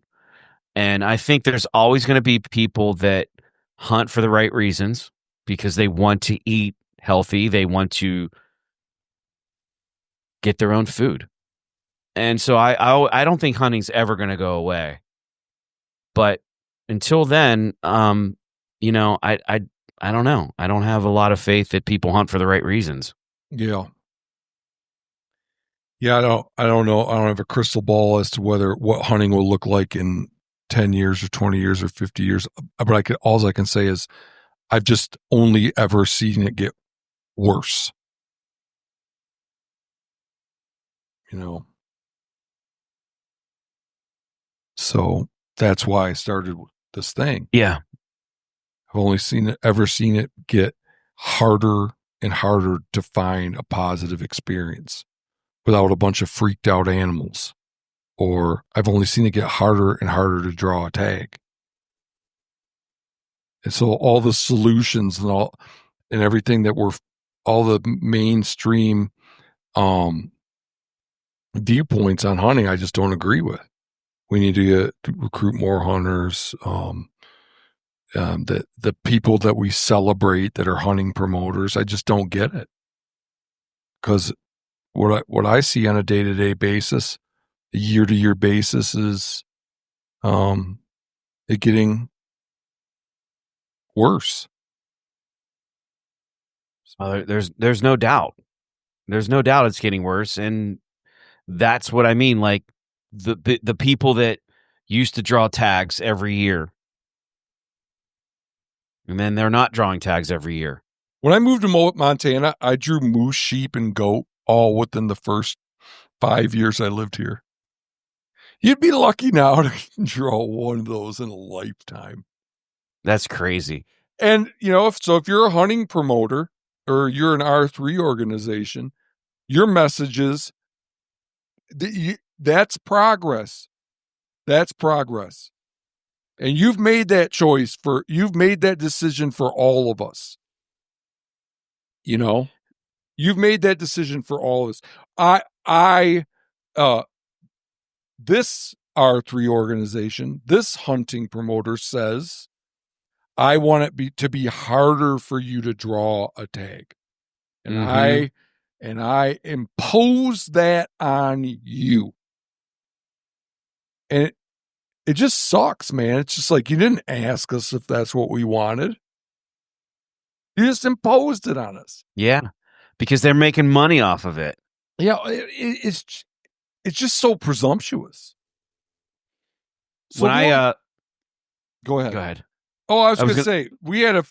And I think there's always going to be people that hunt for the right reasons because they want to eat healthy, they want to get their own food. And so I don't think hunting's ever going to go away. But until then, you know, I don't know. I don't have a lot of faith that people hunt for the right reasons. Yeah. Yeah, I don't know. I don't have a crystal ball as to what hunting will look like in 10 years or 20 years or 50 years. But all I can say is I've just only ever seen it get worse. You know. So that's why I started this thing. Yeah. I've only ever seen it get harder and harder to find a positive experience without a bunch of freaked out animals. Or I've only seen it get harder and harder to draw a tag. And so all the solutions and everything that all the mainstream viewpoints on hunting, I just don't agree with. We need to recruit more hunters. The people that we celebrate that are hunting promoters, I just don't get it. Because what I see on a day-to-day basis, a year-to-year basis is it getting worse. There's no doubt. There's no doubt it's getting worse, and that's what I mean. Like the people that used to draw tags every year, and then they're not drawing tags every year. When I moved to Montana, I drew moose, sheep, and goat all within the first 5 years I lived here. You'd be lucky now to draw one of those in a lifetime. That's crazy. And, if you're a hunting promoter or you're an R3 organization, your messages, that's progress. That's progress. And you've made that you've made that decision for all of us. You've made that decision for all of us. This R3 organization, this hunting promoter says, I want it to be harder for you to draw a tag. And I impose that on you. And it just sucks, man. It's just like you didn't ask us if that's what we wanted. You just imposed it on us. Yeah, because they're making money off of it. Yeah, it's just so presumptuous. So go ahead. Go ahead. Oh, I was going to say we had a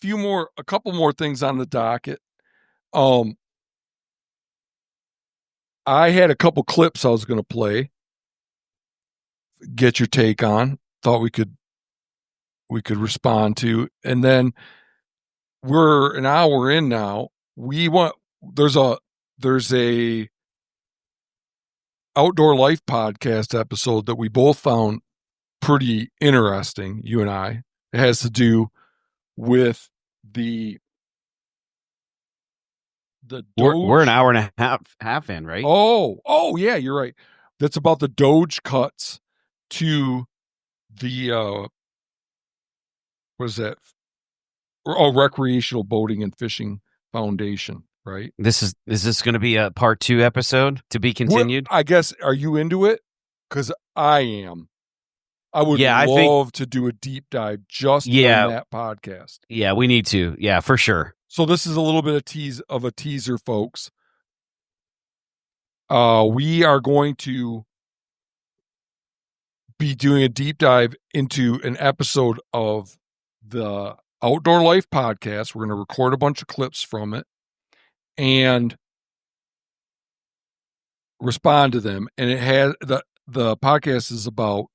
couple more things on the docket. I had a couple clips I was going to play. Get your take on. Thought we could respond to, and then we're an hour in now. There's a outdoor life podcast episode that we both found pretty interesting. You and I. It has to do with the DOGE. We're an hour and a half in, right? Oh yeah, you're right. That's about the DOGE cuts to the what is that? Recreational Boating and Fishing Foundation, right? Is this going to be a part 2 episode to be continued? I guess. Are you into it? Because I am. I would love to do a deep dive just on that podcast. Yeah, we need to. Yeah, for sure. So this is a little bit of a teaser, folks. We are going to be doing a deep dive into an episode of the Outdoor Life podcast. We're going to record a bunch of clips from it and respond to them. And it has the podcast is about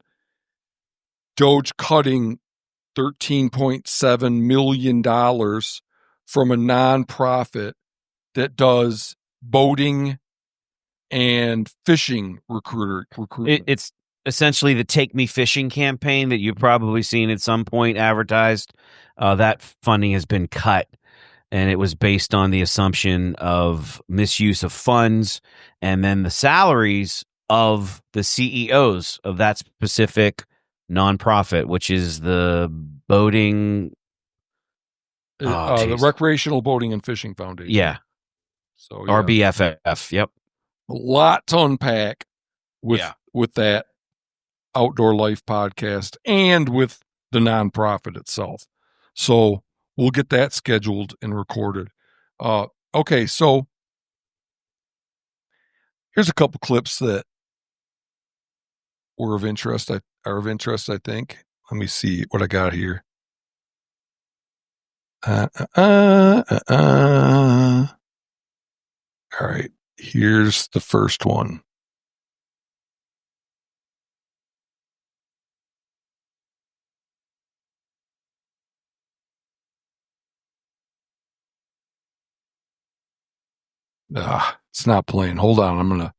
DOGE cutting $13.7 million from a nonprofit that does boating and fishing recruitment. It's essentially the Take Me Fishing campaign that you've probably seen at some point advertised. That funding has been cut, and it was based on the assumption of misuse of funds and then the salaries of the CEOs of that specific nonprofit, which is the boating... the Recreational Boating and Fishing Foundation. Yeah. So RBFF. Yep. A lot to unpack with that Outdoor Life podcast and with the nonprofit itself. So we'll get that scheduled and recorded. Okay, so here's a couple clips that were of interest. I think. Let me see what I got here. All right, here's the first one. It's not playing. Hold on.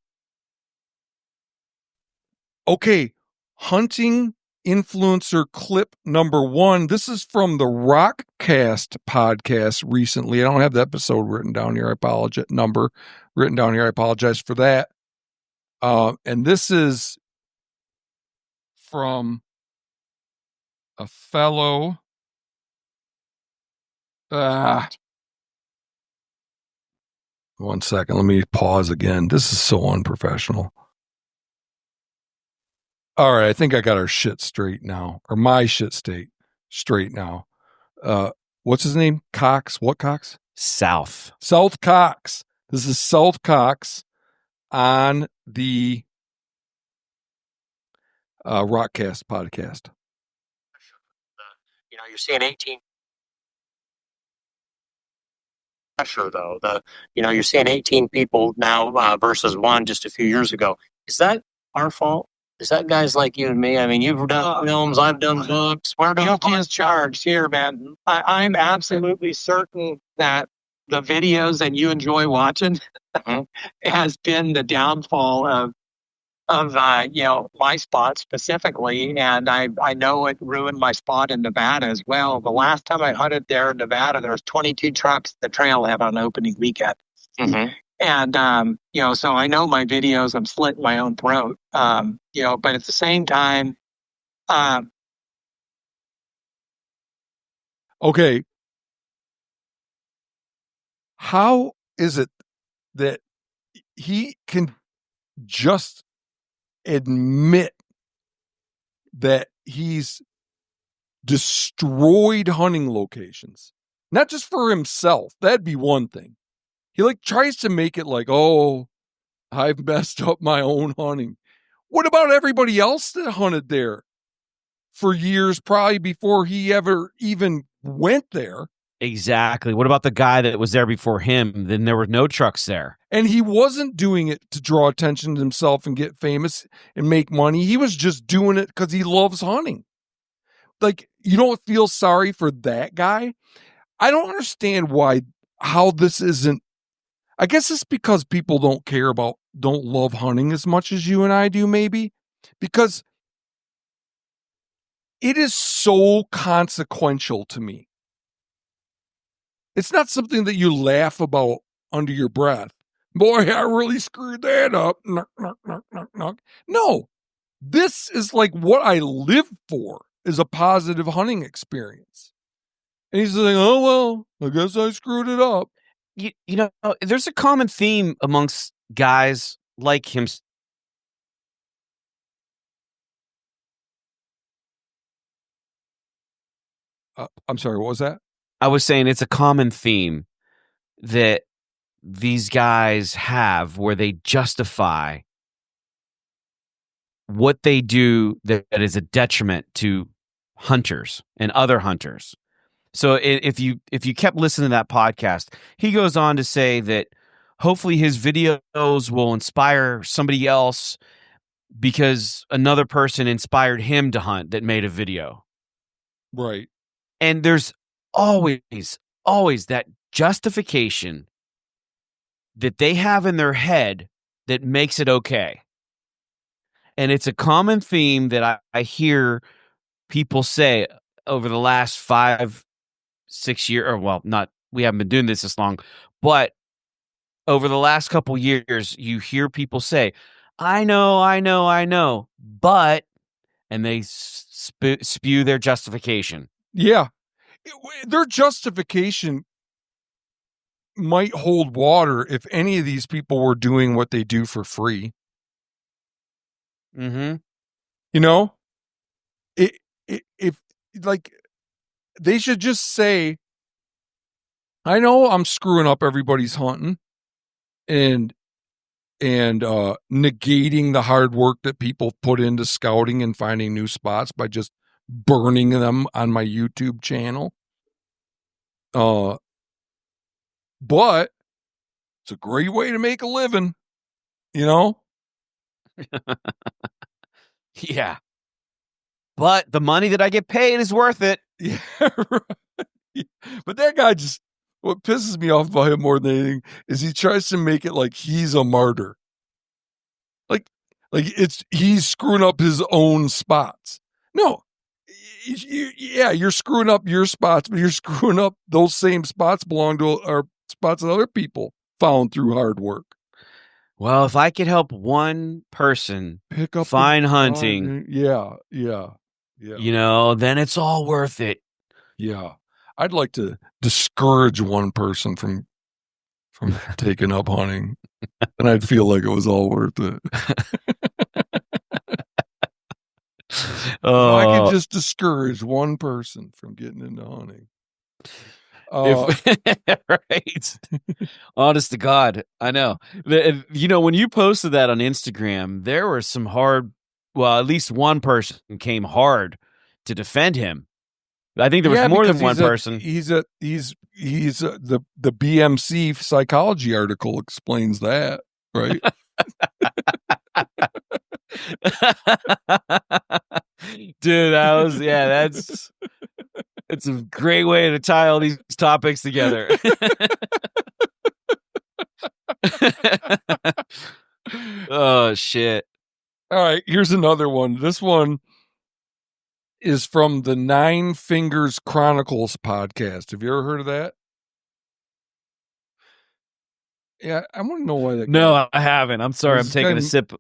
Okay, hunting influencer clip number 1. This is from the Rockcast podcast recently. I don't have the episode written down here. I apologize. Number written down here. I apologize for that. And this is from a fellow. One second. Let me pause again. This is so unprofessional. All right. I think I got our shit straight now, or my shit straight now. What's his name? Cox. What Cox? South Cox. This is South Cox on the Rockcast podcast. You're seeing 18. Pressure though, you're seeing 18 people now versus 1 just a few years ago. Is that our fault? Is that guys like you and me? I mean, you've done films, I've done books. We're guilty as charged here, man. I'm absolutely certain that the videos that you enjoy watching has been the downfall of my spot specifically, and I know it ruined my spot in Nevada as well. The last time I hunted there in Nevada, there was 22 trucks at the trailhead on opening weekend. Mm-hmm. And, so I know my videos, I'm slitting my own throat, but at the same time, okay. How is it that he can just admit that he's destroyed hunting locations? Not just for himself. That'd be one thing. He tries to make it like, oh, I've messed up my own hunting. What about everybody else that hunted there for years, probably before he ever even went there? Exactly. What about the guy that was there before him? Then there were no trucks there. And he wasn't doing it to draw attention to himself and get famous and make money. He was just doing it because he loves hunting. You don't feel sorry for that guy? I don't understand how this isn't. I guess it's because people don't love hunting as much as you and I do, maybe. Because it is so consequential to me. It's not something that you laugh about under your breath. Boy, I really screwed that up. No, this is what I live for, is a positive hunting experience. And he's like, oh, well, I guess I screwed it up. There's a common theme amongst guys like him. I'm sorry, what was that? I was saying it's a common theme that these guys have where they justify what they do that is a detriment to hunters and other hunters. So if you kept listening to that podcast, he goes on to say that hopefully his videos will inspire somebody else because another person inspired him to hunt that made a video. Right. And there's always that justification that they have in their head that makes it okay. And it's a common theme that I hear people say over the last 5-6 years, or well, not, we haven't been doing this long, but over the last couple years, you hear people say, I know, but, and they spew their justification. Yeah. Their justification might hold water if any of these people were doing what they do for free. Mm-hmm. You know, if like they should just say, I know I'm screwing up everybody's hunting and negating the hard work that people put into scouting and finding new spots by just burning them on my YouTube channel. But it's a great way to make a living, you know? Yeah. But the money that I get paid is worth it. Yeah, right. But that guy just, what pisses me off about him more than anything is he tries to make it like he's a martyr. Like he's screwing up his own spots. No, you're screwing up your spots, but you're screwing up those same spots belong to our spots that other people found through hard work. Well, if I could help one person Pick up find hunting, yeah, you know, then it's all worth it. Yeah, I'd like to discourage one person from taking up hunting, and I'd feel like it was all worth it. If I could just discourage one person from getting into hunting. Right. Honest to God, I know. You know, when you posted that on Instagram, there were some at least one person came hard to defend him. I think there was more than one person. The BMC psychology article explains that, right? Dude, it's a great way to tie all these topics together. Oh, shit. All right, here's another one. This one is from the Nine Fingers Chronicles podcast. Have you ever heard of that? Yeah, I want to know why that. No, I haven't. I'm sorry. I'm taking a sip.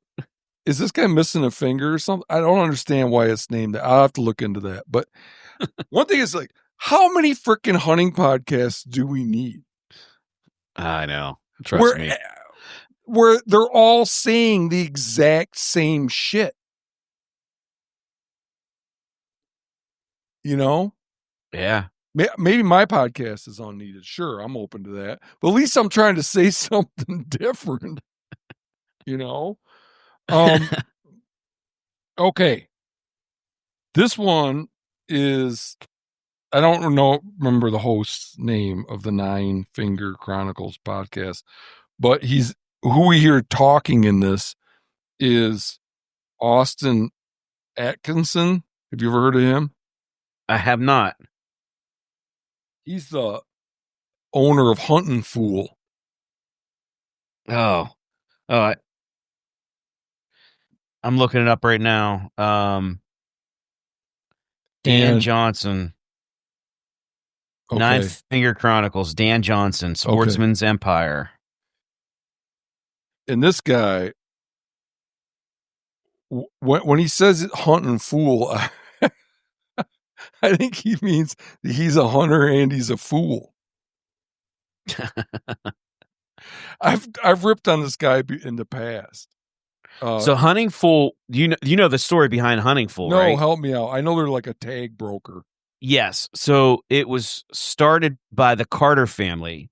Is this guy missing a finger or something? I don't understand why it's named that. I'll have to look into that. But one thing is, like, how many freaking hunting podcasts do we need? I know. Trust me. Where they're all saying the exact same shit. You know? Yeah. Maybe my podcast is unneeded. Sure, I'm open to that. But at least I'm trying to say something different. You know? Okay. This one is, I don't remember the host's name of the Nine Finger Chronicles podcast, but who we hear talking in this is Austin Atkinson. Have you ever heard of him? I have not. He's the owner of Huntin' Fool. Oh, I'm looking it up right now. Dan Johnson. Okay. Nine Finger Chronicles, Dan Johnson, Sportsman's Empire. And this guy, when he says Huntin' Fool, I think he means he's a hunter and he's a fool. I've ripped on this guy in the past. So Hunting Fool, you know the story behind Hunting Fool, no, right? Help me out. I know they're like a tag broker. Yes. So it was started by the Carter family,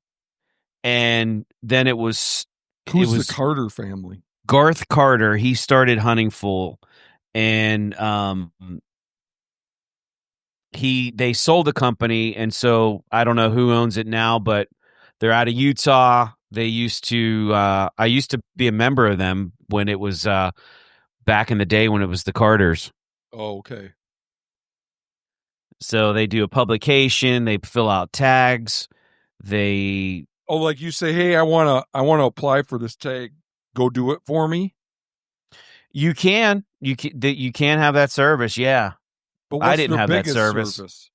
and then it was the Carter family? Garth Carter. He started Hunting Fool, and they sold the company, and so I don't know who owns it now, but they're out of Utah. They used to I used to be a member of them when it was back in the day when it was the Carters. Oh, okay. So they do a publication, they fill out tags, they like you say, hey, I wanna apply for this tag. Go do it for me. you can have that service, yeah. But I what's didn't their have that biggest service.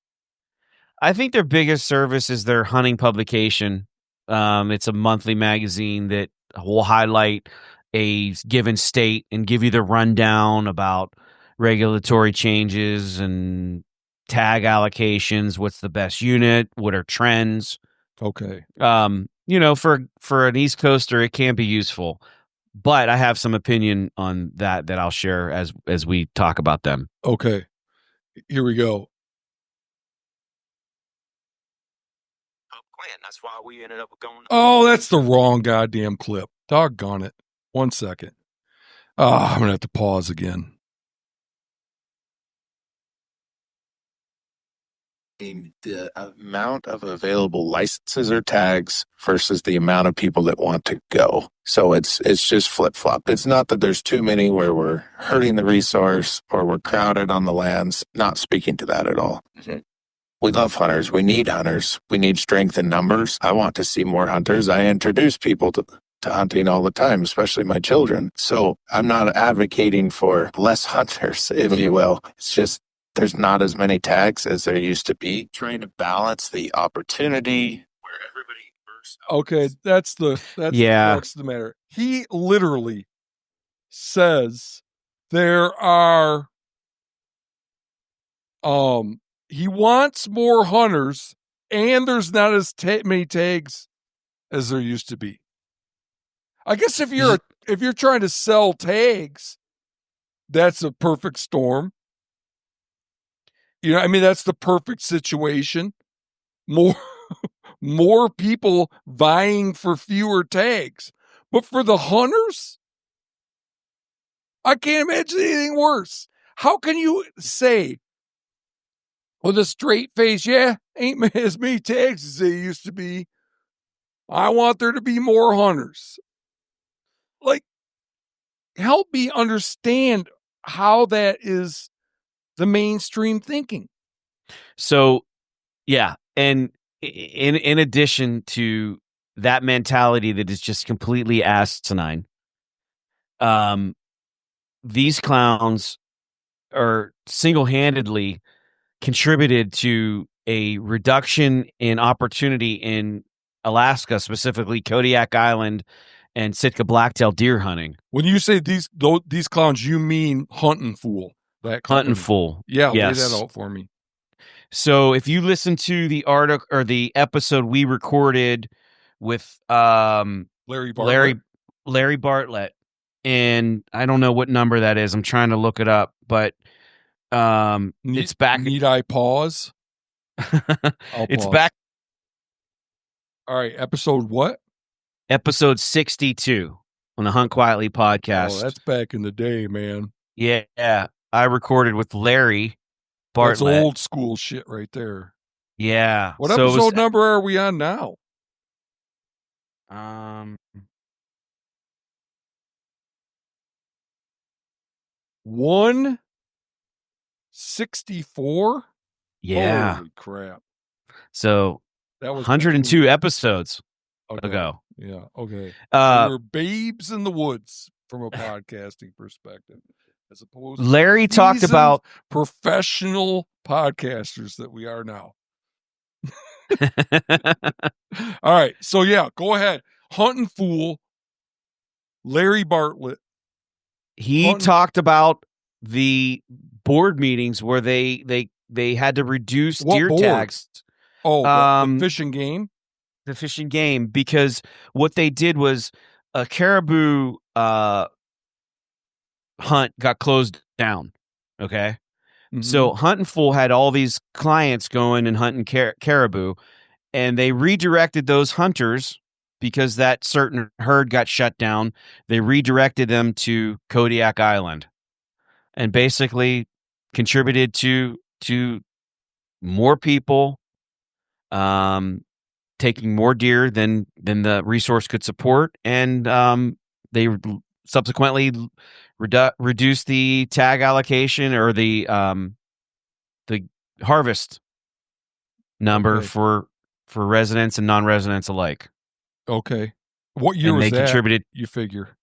I think their biggest service is their hunting publication. It's a monthly magazine that will highlight a given state and give you the rundown about regulatory changes and tag allocations. What's the best unit? What are trends? Okay. For an East Coaster, it can be useful, but I have some opinion on that I'll share as we talk about them. Okay. Here we go. That's why we ended up going. Oh, that's the wrong goddamn clip. Doggone it. 1 second. I'm going to have to pause again. The amount of available licenses or tags versus the amount of people that want to go. So it's just flip-flop. It's not that there's too many where we're hurting the resource or we're crowded on the lands. Not speaking to that at all. Mm-hmm. We love hunters. We need hunters. We need strength in numbers. I want to see more hunters. I introduce people to hunting all the time, especially my children. So I'm not advocating for less hunters, if you will. It's just there's not as many tags as there used to be. Trying to balance the opportunity where everybody first. Okay, that's the crux of the matter. He literally says there are he wants more hunters, and there's not as many tags as there used to be. I guess if you're trying to sell tags, that's a perfect storm. That's the perfect situation. More people vying for fewer tags. But for the hunters, I can't imagine anything worse. How can you say with a straight face, yeah, ain't as many tags as they used to be. I want there to be more hunters. Like, help me understand how that is the mainstream thinking. So, yeah. And in addition to that mentality that is just completely asinine, these clowns are single-handedly contributed to a reduction in opportunity in Alaska, specifically Kodiak Island and Sitka blacktail deer hunting. When you say these clowns, you mean Huntin' Fool. That company. Huntin' Fool. Yeah, yes. Lay that out for me. So if you listen to the article or the episode we recorded with Larry Bartlett, and I don't know what number that is. I'm trying to look it up, but it's back. Need I pause? It's back. All right, episode what? Episode 62 on the Hunt Quietly podcast. Oh, that's back in the day, man. Yeah. I recorded with Larry Bartlett. That's old school shit right there. Yeah. What episode number are we on now? 164. Yeah. Holy crap. So that was 102 episodes ago. Yeah. Okay. We're babes in the woods from a podcasting perspective, as opposed to Larry talked about professional podcasters that we are now. All right. So yeah, go ahead. Huntin' Fool, Larry Bartlett. He talked about the board meetings where they had to reduce deer tags. Oh, the fishing game? The fishing game, because what they did was a caribou hunt got closed down. Okay. Mm-hmm. So Huntin' Fool had all these clients going and hunting caribou, and they redirected those hunters because that certain herd got shut down. They redirected them to Kodiak Island. and basically contributed to more people taking more deer than the resource could support, and they subsequently reduced the tag allocation or the harvest number Okay. for residents and non-residents alike. Okay. What year And was they that? contributed You figure?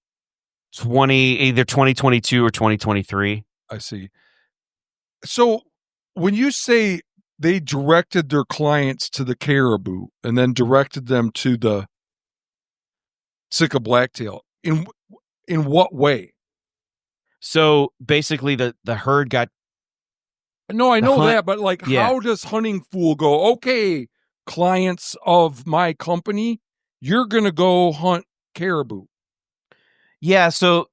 either 2022 or 2023. I see. So when you say they directed their clients to the caribou and then directed them to the Sitka blacktail, in what way? So basically, the herd got. No, I know hunt- that, but like, yeah. how does Hunting Fool go? Okay, clients of my company, you're gonna go hunt caribou. Yeah, so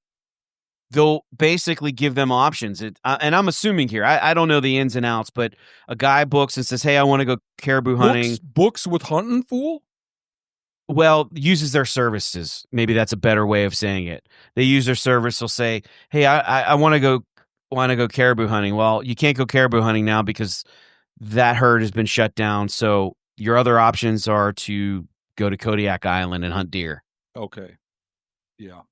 they'll basically give them options. And I'm assuming here, I don't know the ins and outs, but a guy books and says, "Hey, I want to go caribou hunting." Books with Hunting Fool. Well, uses their services. Maybe that's a better way of saying it. They use their service. They'll say, "Hey, I want to go caribou hunting." Well, you can't go caribou hunting now because that herd has been shut down. So your other options are to go to Kodiak Island and hunt deer. Okay. Yeah.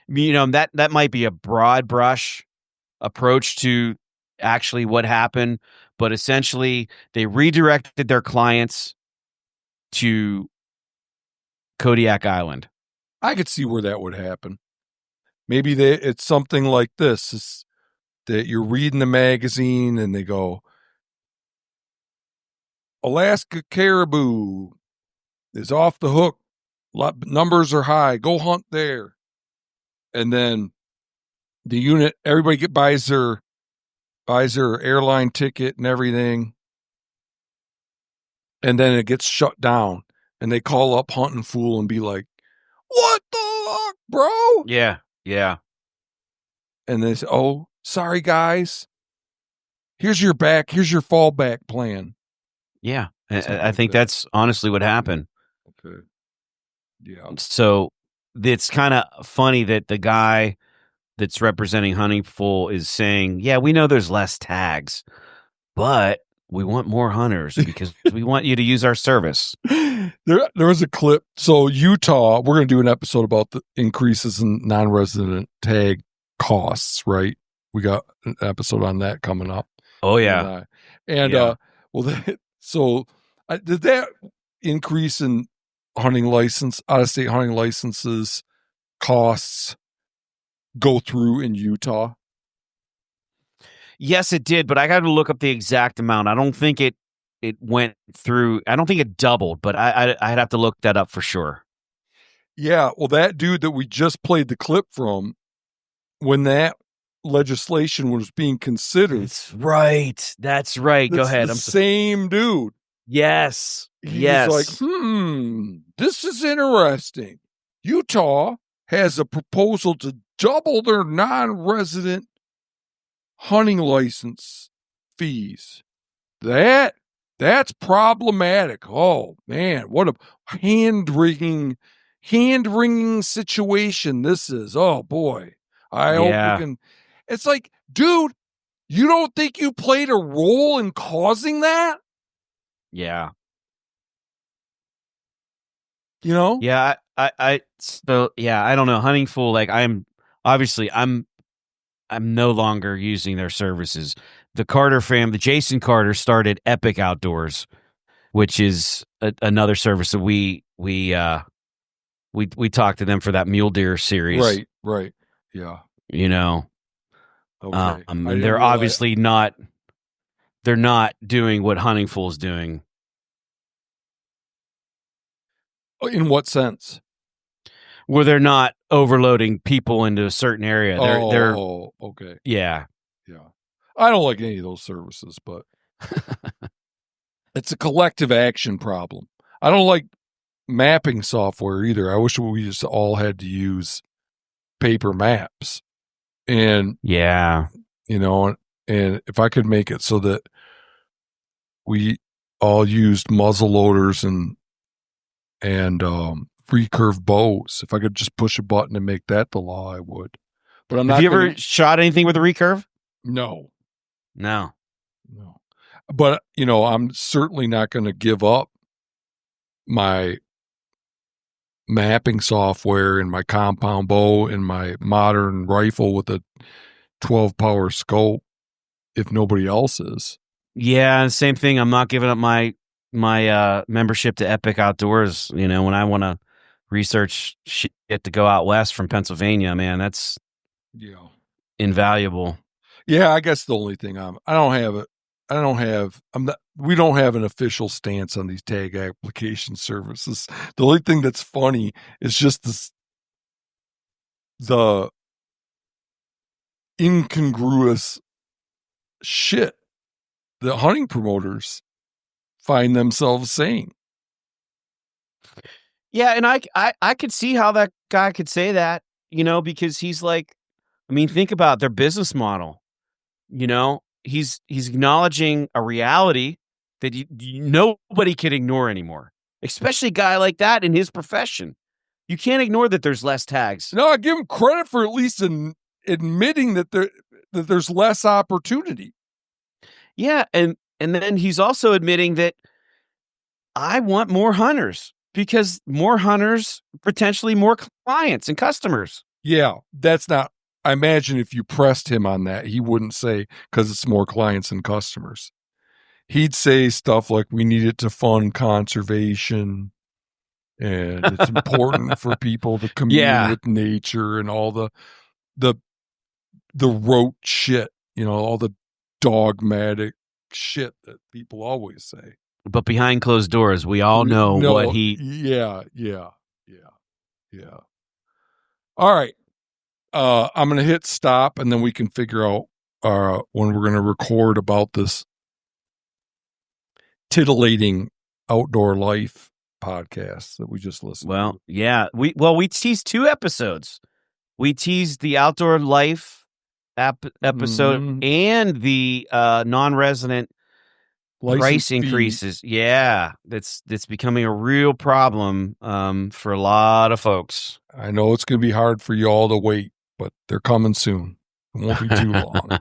You know, that might be a broad brush approach to actually what happened, but essentially they redirected their clients to Kodiak Island. I could see where that would happen. Maybe it's something like this: is that you're reading the magazine and they go, Alaska caribou is off the hook. Numbers are high. Go hunt there. And then the unit, everybody buys their airline ticket and everything. And then it gets shut down. And they call up Hunting Fool and be like, what the fuck, bro? Yeah, yeah. And they say, oh, sorry, guys. Here's your fallback plan. Yeah, Something I like think that. that's honestly what happened. Okay. Yeah. So it's kind of funny that the guy that's representing Hunting Fool is saying, yeah, we know there's less tags, but we want more hunters because we want you to use our service. There was a clip. So Utah, we're going to do an episode about the increases in non-resident tag costs, right? We got an episode on that coming up. Oh, yeah. Did that increase in out-of-state hunting licenses costs go through in Utah? Yes, it did, but I got to look up the exact amount. I don't think it went through. I don't think it doubled, but I'd have to look that up for sure. Yeah, well, that dude that we just played the clip from, when that legislation was being considered. That's right. That's right. Go ahead. I'm same dude. Yes. He was like, this is interesting. Utah has a proposal to double their non-resident hunting license fees. That's problematic. Oh man, what a hand-wringing situation this is. Oh boy. I hope we can. It's like, dude, you don't think you played a role in causing that? Yeah. You know? Yeah, I don't know. Hunting Fool, like I'm no longer using their services. The Jason Carter started Epic Outdoors, which is another service that we talked to them for that mule deer series. Right. Yeah. You know. Okay. They're obviously not. They're not doing what Hunting Fool's doing. In what sense? Where they're not overloading people into a certain area. They're okay. Yeah. I don't like any of those services, but it's a collective action problem. I don't like mapping software either. I wish we just all had to use paper maps. And yeah, and if I could make it so that we all used muzzle loaders and recurve bows, if I could just push a button and make that the law, I would. But I'm not. Have you ever shot anything with a recurve? No. But, I'm certainly not going to give up my mapping software and my compound bow and my modern rifle with a 12 power scope if nobody else is. Yeah, same thing. I'm not giving up my membership to Epic Outdoors. When I want to research shit to go out west from Pennsylvania, man, that's invaluable. Yeah, I guess the only thing we don't have an official stance on these tag application services. The only thing that's funny is just the incongruous shit that hunting promoters find themselves saying. Yeah, and I could see how that guy could say that, because he's like, think about their business model. He's acknowledging a reality that nobody can ignore anymore, especially a guy like that in his profession. You can't ignore that there's less tags. No, I give him credit for at least admitting that there's less opportunity. Yeah, and then he's also admitting that I want more hunters because more hunters, potentially more clients and customers. Yeah, that's not. I imagine if you pressed him on that, he wouldn't say because it's more clients and customers. He'd say stuff like, we need it to fund conservation and it's important for people to commune with nature and all the rote shit, all the dogmatic shit that people always say. But behind closed doors, we all know what he... Yeah. All right. I'm going to hit stop and then we can figure out when we're going to record about this titillating outdoor life podcast that we just listened to. Yeah. We teased 2 episodes. We teased the outdoor life episode and the non-resident price increases. Yeah, that's becoming a real problem for a lot of folks. I know it's going to be hard for you all to wait, but they're coming soon. It won't be too long.